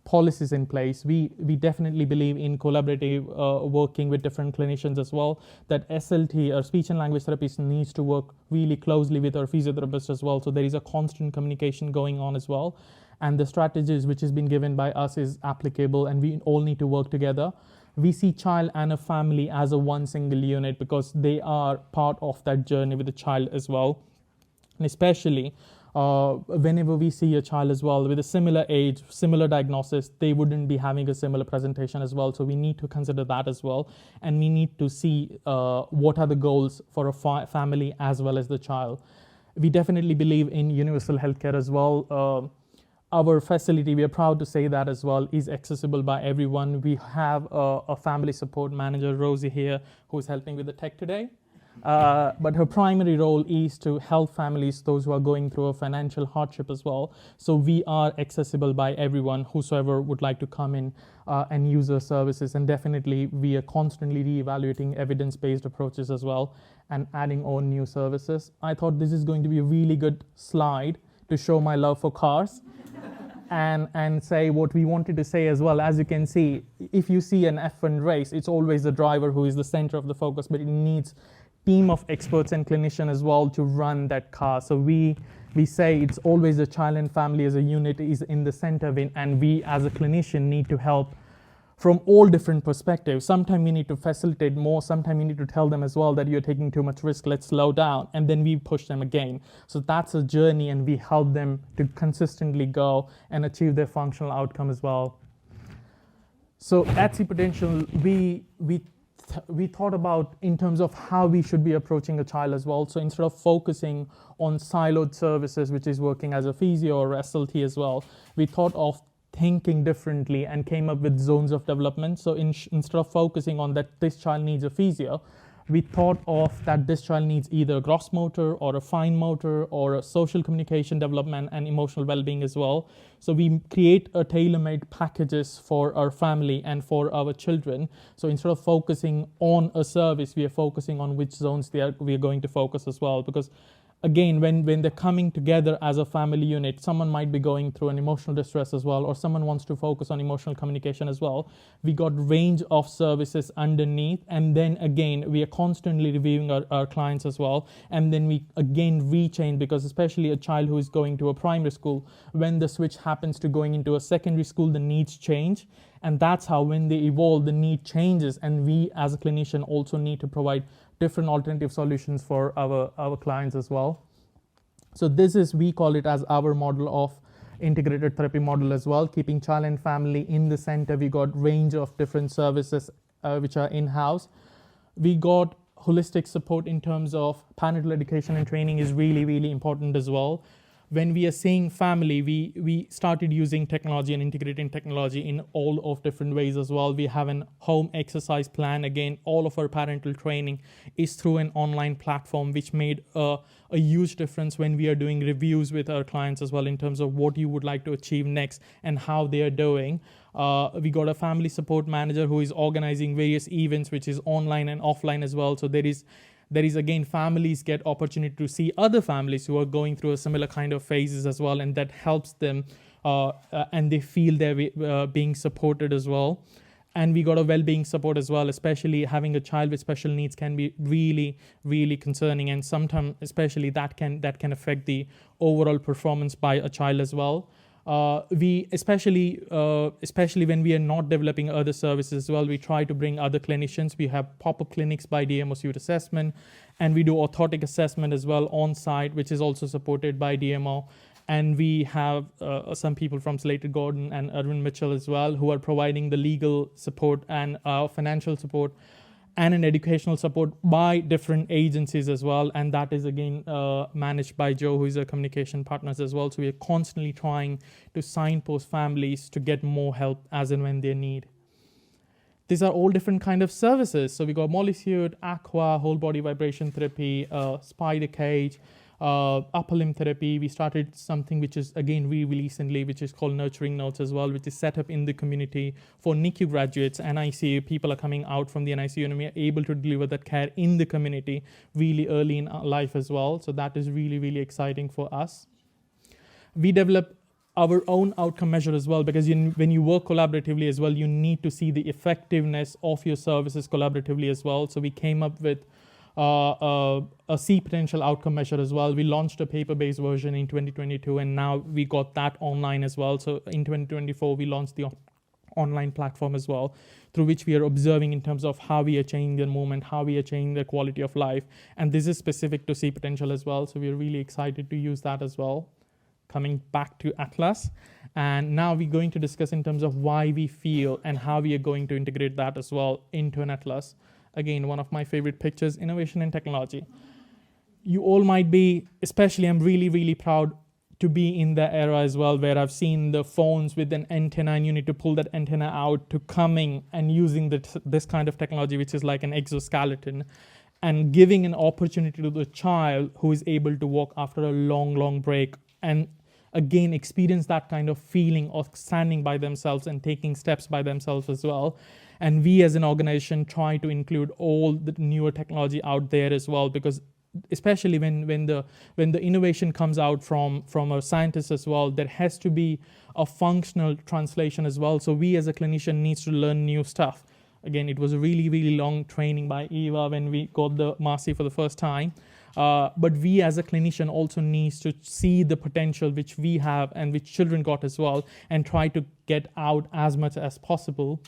policies in place? We definitely believe in collaborative working with different clinicians as well, that SLT or speech and language therapists needs to work really closely with our physiotherapists as well. So there is a constant communication going on as well. And the strategies which has been given by us is applicable, and we all need to work together. We see child and a family as a one single unit because they are part of that journey with the child as well. And especially whenever we see a child as well with a similar age, similar diagnosis, they wouldn't be having a similar presentation as well. So we need to consider that as well. And we need to see what are the goals for a family as well as the child. We definitely believe in universal healthcare as well. Our facility, we are proud to say that as well, is accessible by everyone. We have a family support manager, Rosie, here, who's helping with the tech today. But her primary role is to help families, those who are going through a financial hardship as well. So we are accessible by everyone, whosoever would like to come in and use our services. And definitely, we are constantly reevaluating evidence-based approaches as well and adding on new services. I thought this is going to be a really good slide to show my love for cars. And say what we wanted to say as well. As you can see, if you see an F1 race, it's always the driver who is the center of the focus, but it needs team of experts and clinicians as well to run that car. So we say it's always the child and family as a unit is in the center of it, and we as a clinician need to help from all different perspectives. Sometimes we need to facilitate more, sometimes we need to tell them as well that you're taking too much risk, let's slow down, and then we push them again. So that's a journey, and we help them to consistently go and achieve their functional outcome as well. So at CPotential, we thought about in terms of how we should be approaching a child as well. So instead of focusing on siloed services, which is working as a physio or SLT as well, we thought of thinking differently and came up with zones of development. So instead of focusing on that this child needs a physio, we thought of that this child needs either a gross motor or a fine motor or a social communication development and emotional well-being as well. So we create a tailor-made packages for our family and for our children. So instead of focusing on a service, we are focusing on which zones we are going to focus as well. Because again, when they're coming together as a family unit, someone might be going through an emotional distress as well, or someone wants to focus on emotional communication as well. We got range of services underneath, and then again, we are constantly reviewing our clients as well. And then we again rechange, because especially a child who is going to a primary school, when the switch happens to going into a secondary school, the needs change. And that's how when they evolve, the need changes. And we as a clinician also need to provide different alternative solutions for our clients as well. So this is, we call it as our model of integrated therapy model as well, keeping child and family in the center. We got range of different services which are in-house. We got holistic support in terms of parental education and training is really, really important as well. when we are saying family, we started using technology and integrating technology in all of different ways as well. We have an home exercise plan. Again, all of our parental training is through an online platform, which made a huge difference when we are doing reviews with our clients as well in terms of what you would like to achieve next and how they are doing. We got a family support manager who is organizing various events, which is online and offline as well. So there is again, families get opportunity to see other families who are going through a similar kind of phases as well, and that helps them and they feel they're being supported as well. And we got a well-being support as well, especially having a child with special needs can be really, really concerning, and sometimes especially that can affect the overall performance by a child as well. We especially when we are not developing other services as well, we try to bring other clinicians. We have pop-up clinics by DMO Suite Assessment, and we do orthotic assessment as well on site, which is also supported by DMO. And we have some people from Slater Gordon and Erwin Mitchell as well, who are providing the legal support and financial support and an educational support by different agencies as well. And that is again managed by Joe, who is a communication partners as well. So we are constantly trying to signpost families to get more help as and when they need. These are all different kind of services. So we got Molisude, Aqua, whole body vibration therapy, spider cage, upper limb therapy. We started something which is again really recently, which is called Nurturing Notes as well, which is set up in the community for NICU graduates and ICU. People are coming out from the NICU and we are able to deliver that care in the community really early in life as well. So that is really, really exciting for us. We develop our own outcome measure as well, because when you work collaboratively as well, you need to see the effectiveness of your services collaboratively as well. So we came up with a CPotential outcome measure as well. We launched a paper-based version in 2022, and now we got that online as well. So in 2024, we launched the online platform as well, through which we are observing in terms of how we are changing the movement, how we are changing the quality of life. And this is specific to CPotential as well. So we're really excited to use that as well. Coming back to Atlas. And now we're going to discuss in terms of why we feel and how we are going to integrate that as well into an Atlas. Again, one of my favorite pictures, innovation and technology. You all might be, especially I'm really, really proud to be in the era as well, where I've seen the phones with an antenna and you need to pull that antenna out, to coming and using this kind of technology, which is like an exoskeleton, and giving an opportunity to the child who is able to walk after a long, long break, and again experience that kind of feeling of standing by themselves and taking steps by themselves as well. And we as an organization try to include all the newer technology out there as well, because especially when the innovation comes out from our scientists as well, there has to be a functional translation as well. So we as a clinician needs to learn new stuff. Again, it was a really, really long training by Eva when we got the Marsi for the first time. But we as a clinician also needs to see the potential which we have and which children got as well, and try to get out as much as possible.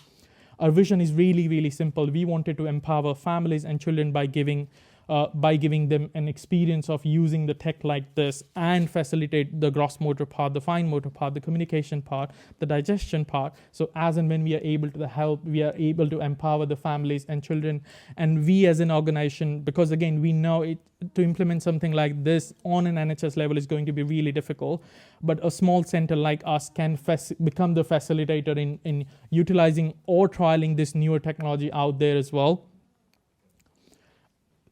Our vision is really, really simple. We wanted to empower families and children by giving them an experience of using the tech like this, and facilitate the gross motor part, the fine motor part, the communication part, the digestion part. So as and when we are able to help, we are able to empower the families and children. And we as an organization, because again, we know to implement something like this on an NHS level is going to be really difficult, but a small center like us can become the facilitator in utilizing or trialing this newer technology out there as well.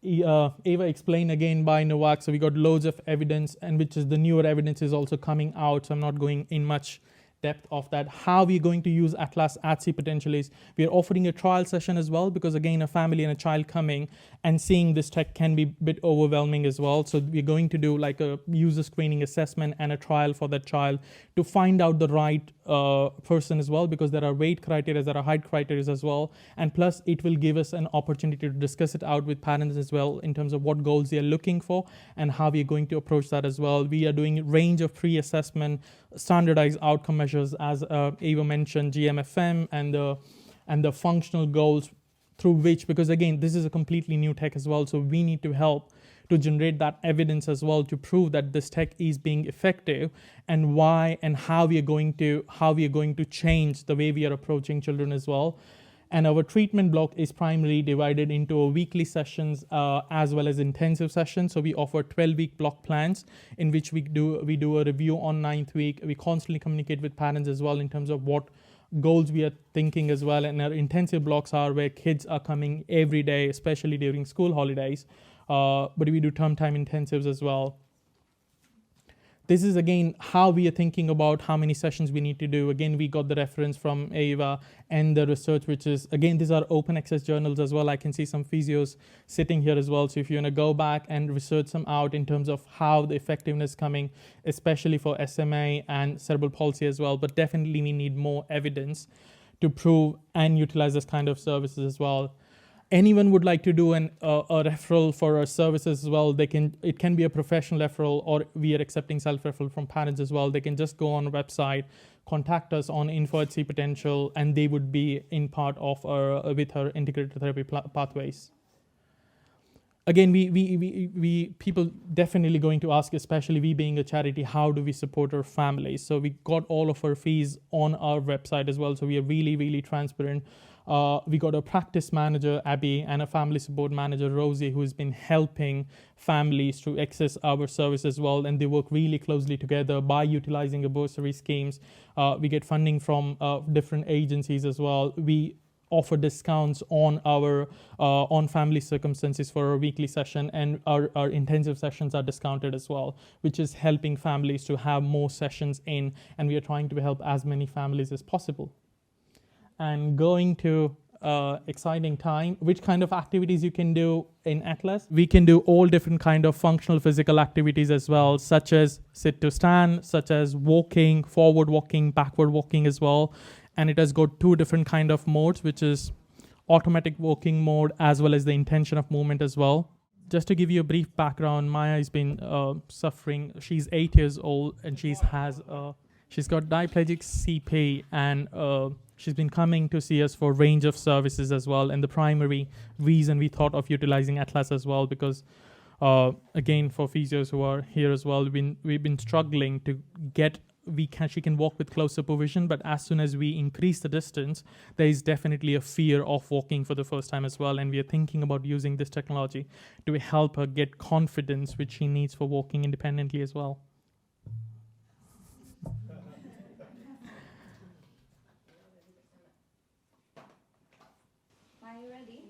Eva explained again by Novak, so we got loads of evidence, and which is the newer evidence is also coming out, so I'm not going in much depth of that. How we're going to use Atlas at CPotential is we are offering a trial session as well, because again, a family and a child coming and seeing this tech can be a bit overwhelming as well. So we're going to do like a user screening assessment and a trial for that child to find out the right person as well, because there are weight criteria, there are height criteria as well. And plus it will give us an opportunity to discuss it out with parents as well in terms of what goals they are looking for and how we are going to approach that as well. We are doing a range of pre-assessment, standardized outcome measures, as Eva mentioned, GMFM and the functional goals, through which, because again, this is a completely new tech as well, so we need to help to generate that evidence as well to prove that this tech is being effective, and why and how we are going to change the way we are approaching children as well. And our treatment block is primarily divided into weekly sessions as well as intensive sessions. So we offer 12-week block plans in which we do a review on 9th week. We constantly communicate with parents as well in terms of what goals we are thinking as well. And our intensive blocks are where kids are coming every day, especially during school holidays. But we do term time intensives as well. This is again how we are thinking about how many sessions we need to do. Again, we got the reference from Eva and the research, which is, again, these are open access journals as well. I can see some physios sitting here as well. So if you want to go back and research some out in terms of how the effectiveness coming, especially for SMA and cerebral palsy as well. But definitely we need more evidence to prove and utilize this kind of services as well. Anyone would like to do a referral for our services as well, it can be a professional referral, or we are accepting self-referral from parents as well. They can just go on our website, contact us on info@CPotential, and they would be in part of with our integrated therapy pathways. Again, we people definitely going to ask, especially we being a charity, how do we support our families? So we got all of our fees on our website as well. So we are really, really transparent. We got a practice manager, Abby, and a family support manager, Rosie, who's been helping families to access our service as well. And they work really closely together by utilizing the bursary schemes. We get funding from different agencies as well. We offer discounts on our on family circumstances for our weekly session, and our intensive sessions are discounted as well, which is helping families to have more sessions in, and we are trying to help as many families as possible. And going to exciting time, which kind of activities you can do in Atlas? We can do all different kind of functional physical activities as well, such as sit to stand, such as walking, forward walking, backward walking as well. And it has got two different kind of modes, which is automatic walking mode as well as the intention of movement as well. Just to give you a brief background, Maya has been suffering. She's 8 years old and she's got diplegic CP, and she's been coming to see us for a range of services as well. And the primary reason we thought of utilizing Atlas as well, because again, for physios who are here as well, we've been struggling to get, she can walk with close supervision, but as soon as we increase the distance, there is definitely a fear of walking for the first time as well. And we are thinking about using this technology to help her get confidence, which she needs for walking independently as well. Are you ready?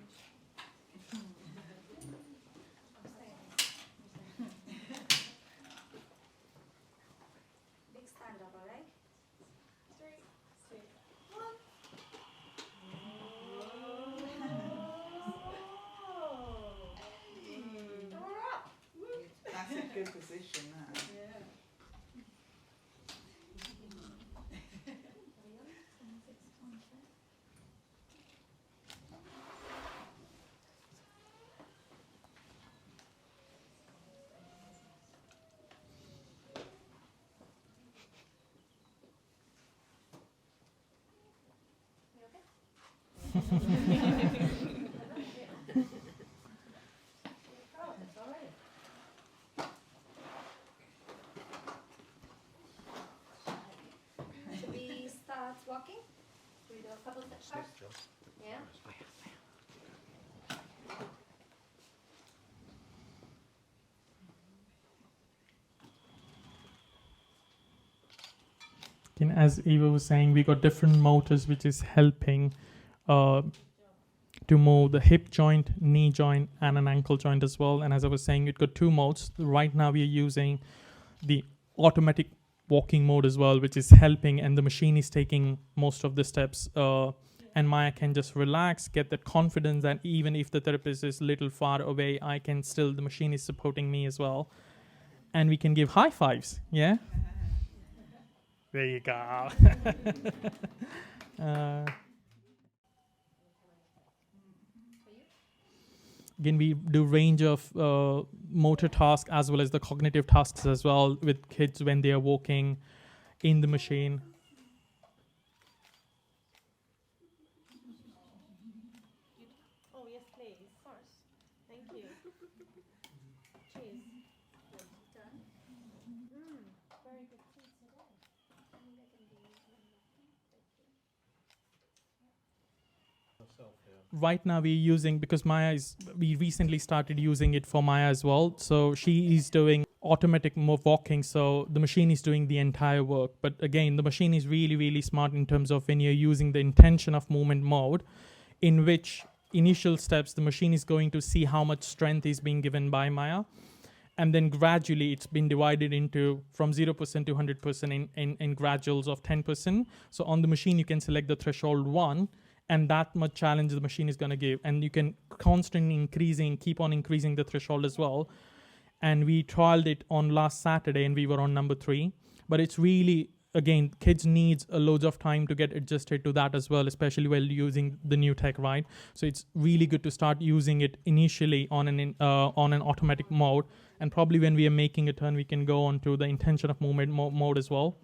Big stand up, all right? 3, 2, 1. That's a good position, that. Yeah. Should we start walking? Should we do a couple steps first? Yeah. And as Eva was saying, we got different motors which is helping to move the hip joint, knee joint, and an ankle joint as well. And as I was saying, we've got two modes. Right now we are using the automatic walking mode as well, which is helping, and the machine is taking most of the steps. And Maya can just relax, get that confidence that even if the therapist is a little far away, the machine is supporting me as well. And we can give high fives, yeah? There you go. Again, we do range of motor tasks as well as the cognitive tasks as well with kids when they are walking in the machine. Oh, yes, please. Of course. Thank you. Cheers. Done. Very good tea today. Right now we're using, because we recently started using it for Maya as well. So she is doing automatic walking, so the machine is doing the entire work. But again, the machine is really, really smart in terms of when you're using the intention of movement mode, in which initial steps, the machine is going to see how much strength is being given by Maya. And then gradually it's been divided into from 0% to 100% in graduals of 10%. So on the machine, you can select the threshold 1, and that much challenge the machine is going to give. And you can constantly keep on increasing the threshold as well. And we trialed it on last Saturday and we were on number 3. But it's really, again, kids needs loads of time to get adjusted to that as well, especially while using the new tech, right? So it's really good to start using it initially on an automatic mode. And probably when we are making a turn, we can go on to the intention of movement mode as well.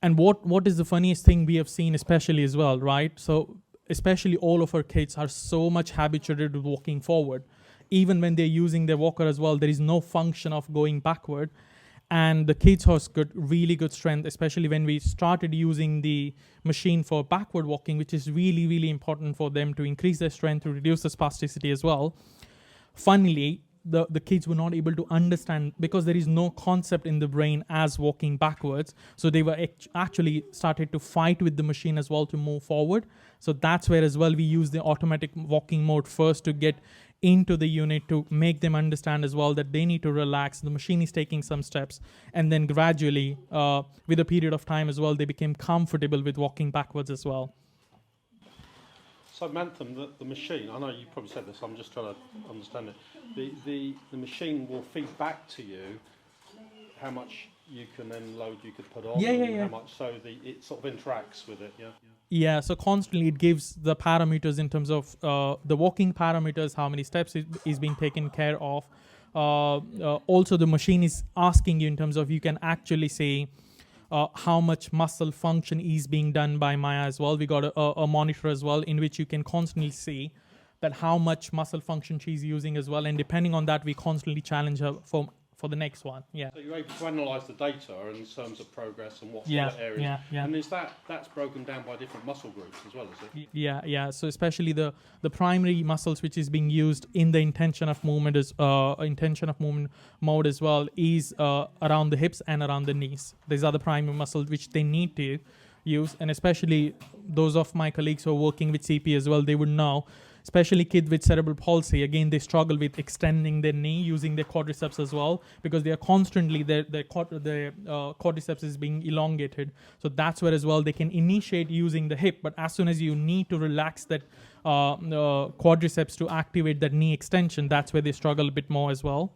And what is the funniest thing we have seen, especially as well, right? So especially all of our kids are so much habituated with walking forward. Even when they're using their walker as well, there is no function of going backward. And the kids have got really good strength, especially when we started using the machine for backward walking, which is really, really important for them to increase their strength, to reduce the spasticity as well. Funnily, the kids were not able to understand, because there is no concept in the brain as walking backwards. So they were actually started to fight with the machine as well to move forward. So that's where as well we use the automatic walking mode first to get into the unit, to make them understand as well that they need to relax. The machine is taking some steps, and then gradually, with a period of time as well, they became comfortable with walking backwards as well. So Manthan, the machine, I know you probably said this, I'm just trying to understand it. The machine will feed back to you how much you can then load you could put on, how much, so it sort of interacts with it, yeah? Yeah, so constantly it gives the parameters in terms of the walking parameters, how many steps is being taken care of. Also, the machine is asking you in terms of, you can actually say how much muscle function is being done by Maya as well. We got a monitor as well, in which you can constantly see that how much muscle function she's using as well. And depending on that, we constantly challenge her for the next one. Yeah. So you're able to analyse the data in terms of progress and what areas. Yeah. And is that's broken down by different muscle groups as well, is it? Yeah. So especially the primary muscles which is being used in the intention of movement mode as well is around the hips and around the knees. These are the primary muscles which they need to use, and especially those of my colleagues who are working with CP as well, they would know. Especially kids with cerebral palsy, again, they struggle with extending their knee, using their quadriceps as well, because they are constantly, their quadriceps is being elongated. So that's where as well they can initiate using the hip, but as soon as you need to relax that quadriceps to activate that knee extension, that's where they struggle a bit more as well.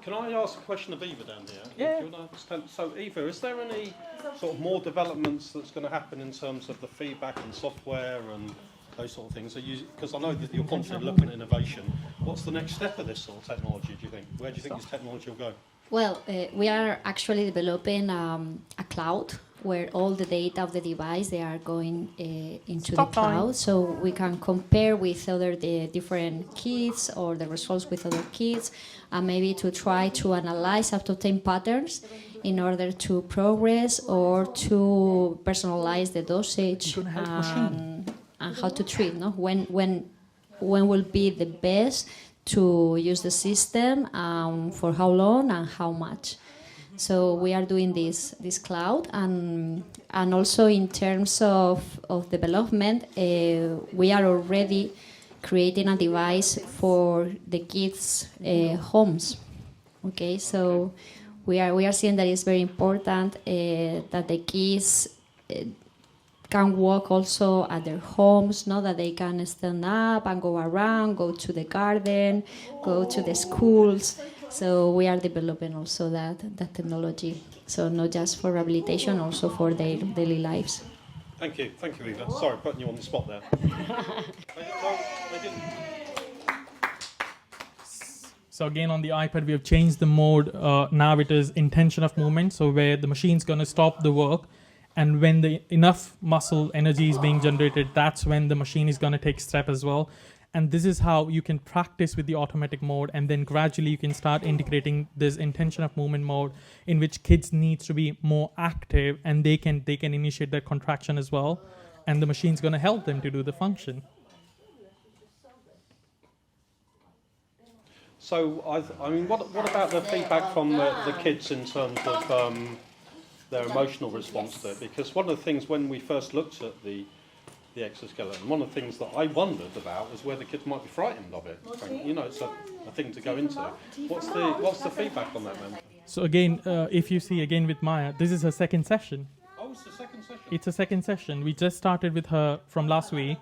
Can I ask a question of Eva down here? Yeah. Do you want to understand? So Eva, is there any sort of more developments that's going to happen in terms of the feedback and software and those sort of things? Because I know that you're constantly looking at innovation. What's the next step of this sort of technology, do you think? Where do you think this technology will go? Well, we are actually developing a cloud where all the data of the device, they are going into the cloud, so we can compare with other different kids or the results with other kids, and maybe to try to analyze up to 10 patterns in order to progress or to personalize the dosage and how to treat. No, when will be the best to use the system, for how long and how much. So we are doing this cloud, and also in terms of development, we are already creating a device for the kids' homes. Okay, so we are seeing that it's very important that the kids can walk also at their homes, not that they can stand up and go around, go to the garden, go to the schools. So we are developing also that technology. So not just for rehabilitation, also for their daily lives. Thank you, Eva. Sorry, putting you on the spot there. So again, on the iPad, we have changed the mode. Now it is intention of movement, so where the machine's going to stop the work, and when enough muscle energy is being generated, that's when the machine is going to take step as well. And this is how you can practice with the automatic mode, and then gradually you can start integrating this intention of movement mode, in which kids needs to be more active, and they can initiate that contraction as well, and the machine's going to help them to do the function. So, I mean, what about the feedback from the kids in terms of their emotional response to it? Because one of the things when we first looked at the exoskeleton, one of the things that I wondered about was whether kids might be frightened of it. You know, it's a thing to go into. What's the feedback on that, then? So again, if you see again with Maya, this is her second session. Oh, it's the second session. It's a second session. We just started with her from last week,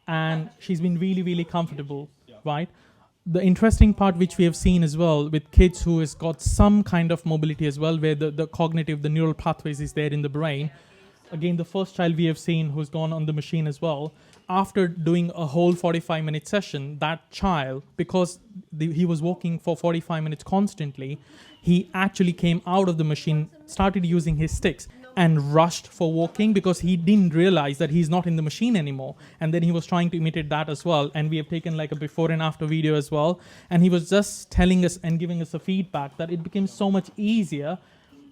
and she's been really, really comfortable, right? The interesting part which we have seen as well with kids who has got some kind of mobility as well, where the cognitive, the neural pathways is there in the brain. Again, the first child we have seen who's gone on the machine as well, after doing a whole 45-minute session, that child, because he was walking for 45 minutes constantly, he actually came out of the machine, started using his sticks, and rushed for walking because he didn't realize that he's not in the machine anymore. And then he was trying to imitate that as well. And we have taken like a before and after video as well. And he was just telling us and giving us a feedback that it became so much easier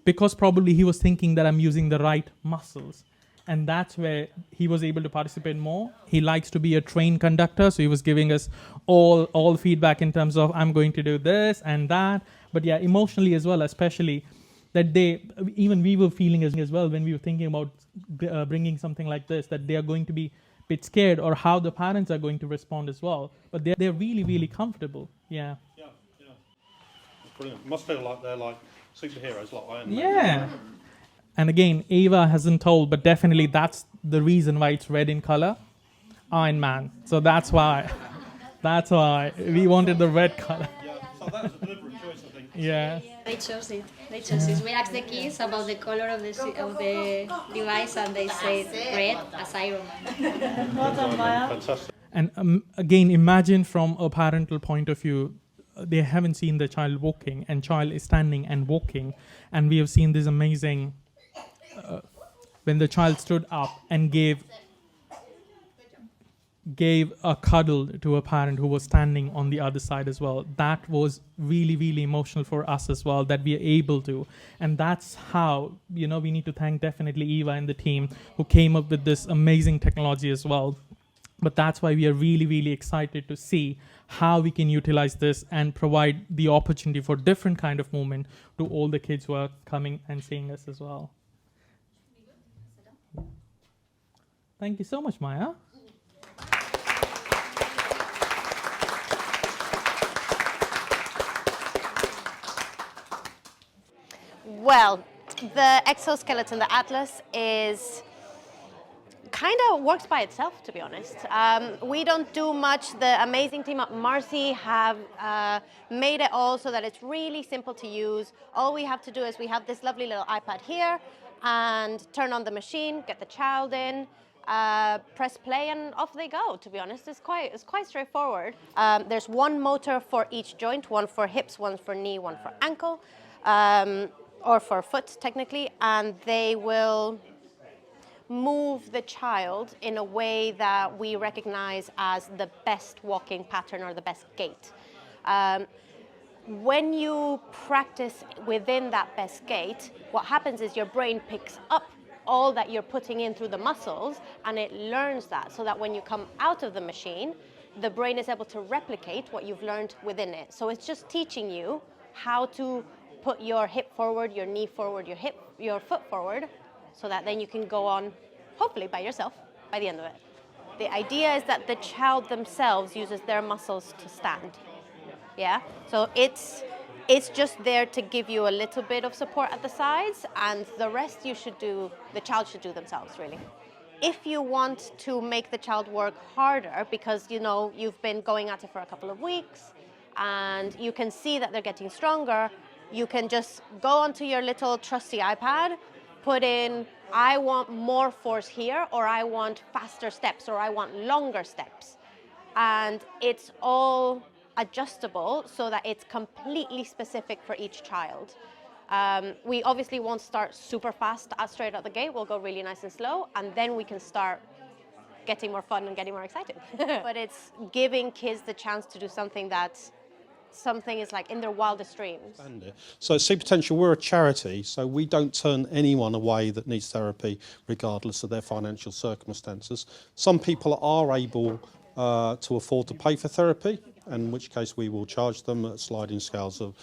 because probably he was thinking that I'm using the right muscles. And that's where he was able to participate more. He likes to be a train conductor, so he was giving us all feedback in terms of I'm going to do this and that. But yeah, emotionally as well, especially that even we were feeling as well when we were thinking about bringing something like this, that they are going to be a bit scared or how the parents are going to respond as well. But they're really, really comfortable. Yeah. Yeah. Brilliant. Must feel like they're like superheroes, like Iron Man. Yeah. And again, Eva hasn't told, but definitely that's the reason why it's red in color. Iron Man. So that's why we wanted the red color. Yeah, so that was a deliberate choice, I think. Yeah. They chose it. We asked the kids about the color of the device, and they said red as Iron Man. Well done, Maya. Fantastic. And again, imagine from a parental point of view, they haven't seen the child walking, and child is standing and walking, and we have seen this amazing when the child stood up and gave a cuddle to a parent who was standing on the other side as well. That was really, really emotional for us as well, that we are able to. And that's how, we need to thank definitely Eva and the team who came up with this amazing technology as well. But that's why we are really, really excited to see how we can utilize this and provide the opportunity for different kind of movement to all the kids who are coming and seeing us as well. Thank you so much, Maya. Well, the exoskeleton, the Atlas, is kind of works by itself, to be honest. We don't do much. The amazing team at Marsi have made it all so that it's really simple to use. All we have to do is we have this lovely little iPad here and turn on the machine, get the child in, press play, and off they go. To be honest, it's quite straightforward. There's one motor for each joint, one for hips, one for knee, one for ankle, or for foot technically, and they will move the child in a way that we recognize as the best walking pattern or the best gait. When you practice within that best gait, what happens is your brain picks up all that you're putting in through the muscles, and it learns that, so that when you come out of the machine, the brain is able to replicate what you've learned within it. So it's just teaching you how to put your hip forward, your knee forward, your foot forward, so that then you can go on, hopefully by yourself, by the end of it. The idea is that the child themselves uses their muscles to stand. Yeah? So it's just there to give you a little bit of support at the sides, and the rest the child should do themselves, really. If you want to make the child work harder, because you've been going at it for a couple of weeks, and you can see that they're getting stronger, you can just go onto your little trusty iPad, put in, I want more force here, or I want faster steps, or I want longer steps. And it's all adjustable so that it's completely specific for each child. We obviously won't start super fast straight out the gate. We'll go really nice and slow, and then we can start getting more fun and getting more exciting. But it's giving kids the chance to do something is like in their wildest dreams. So at CPotential, we're a charity, so we don't turn anyone away that needs therapy regardless of their financial circumstances. Some people are able to afford to pay for therapy, in which case we will charge them at sliding scales of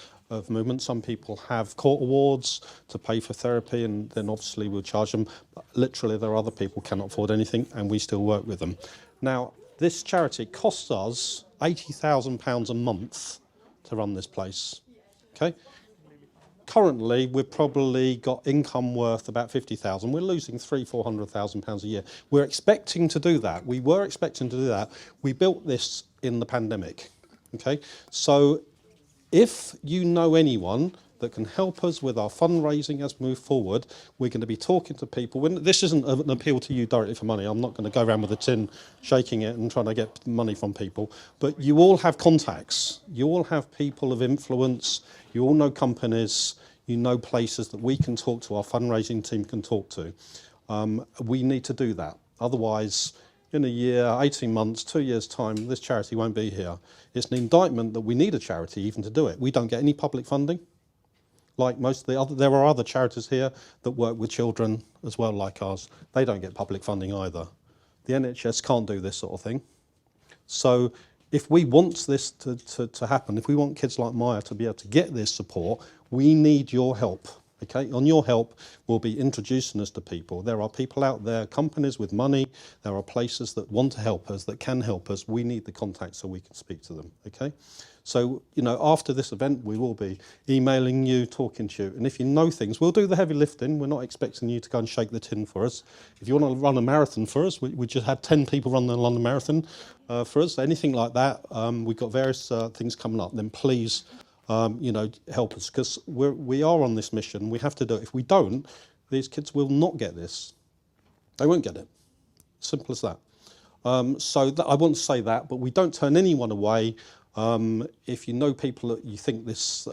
movement. Some people have court awards to pay for therapy, and then obviously we'll charge them. But literally, there are other people who cannot afford anything, and we still work with them. Now, this charity costs us £80,000 a month to run this place. Okay. Currently, we've probably got income worth about 50,000. We're losing £300,000–400,000 a year. We're expecting to do that. We were expecting to do that. We built this in the pandemic. Okay. So, if you know anyone that can help us with our fundraising as we move forward, we're going to be talking to people. This isn't an appeal to you directly for money. I'm not going to go around with a tin, shaking it and trying to get money from people. But you all have contacts. You all have people of influence. You all know companies. You know places that we can talk to, our fundraising team can talk to. We need to do that. Otherwise, in a year, 18 months, 2 years' time, this charity won't be here. It's an indictment that we need a charity even to do it. We don't get any public funding. Like most of the other, there are other charities here that work with children as well, like ours. They don't get public funding either. The NHS can't do this sort of thing. So if we want this to happen, if we want kids like Maya to be able to get this support, we need your help. Okay, on your help, we'll be introducing us to people. There are people out there, companies with money. There are places that want to help us, that can help us. We need the contact so we can speak to them. Okay, so after this event, we will be emailing you, talking to you, and if you know things, we'll do the heavy lifting. We're not expecting you to go and shake the tin for us. If you want to run a marathon for us, we just had 10 people run the London Marathon for us. Anything like that, we've got various things coming up. Then please. Help us, because we are on this mission. We have to do it. If we don't, these kids will not get this. They won't get it. Simple as that. I won't say that, but we don't turn anyone away. If you know people that you think these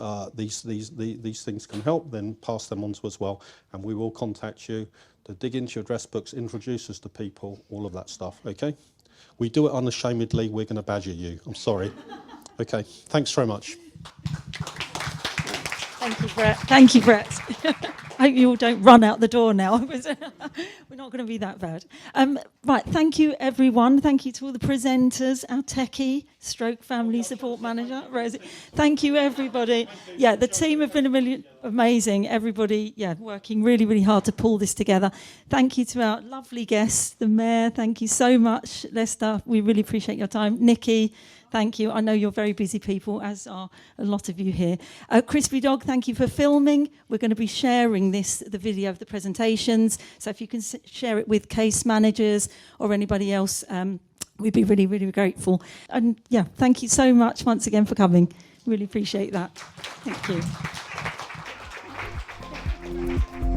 things can help, then pass them on to us as well, and we will contact you to dig into your address books, introduce us to people, all of that stuff. Okay? We do it unashamedly. We're going to badger you. I'm sorry. Okay. Thanks very much. Thank you, Brett. Thank you, Brett. I hope you all don't run out the door now. We're not going to be that bad. Right, thank you, everyone. Thank you to all the presenters, our techie, stroke family support manager, Rosie. Thank you, everybody. Yeah, the team have been amazing. Everybody, working really, really hard to pull this together. Thank you to our lovely guests, the Mayor. Thank you so much, Lester. We really appreciate your time. Nikki, thank you. I know you're very busy people, as are a lot of you here. Crispy Dog, thank you for filming. We're going to be sharing the video of the presentations. So if you can share it with case managers or anybody else, we'd be really, really grateful. And thank you so much once again for coming. Really appreciate that. Thank you.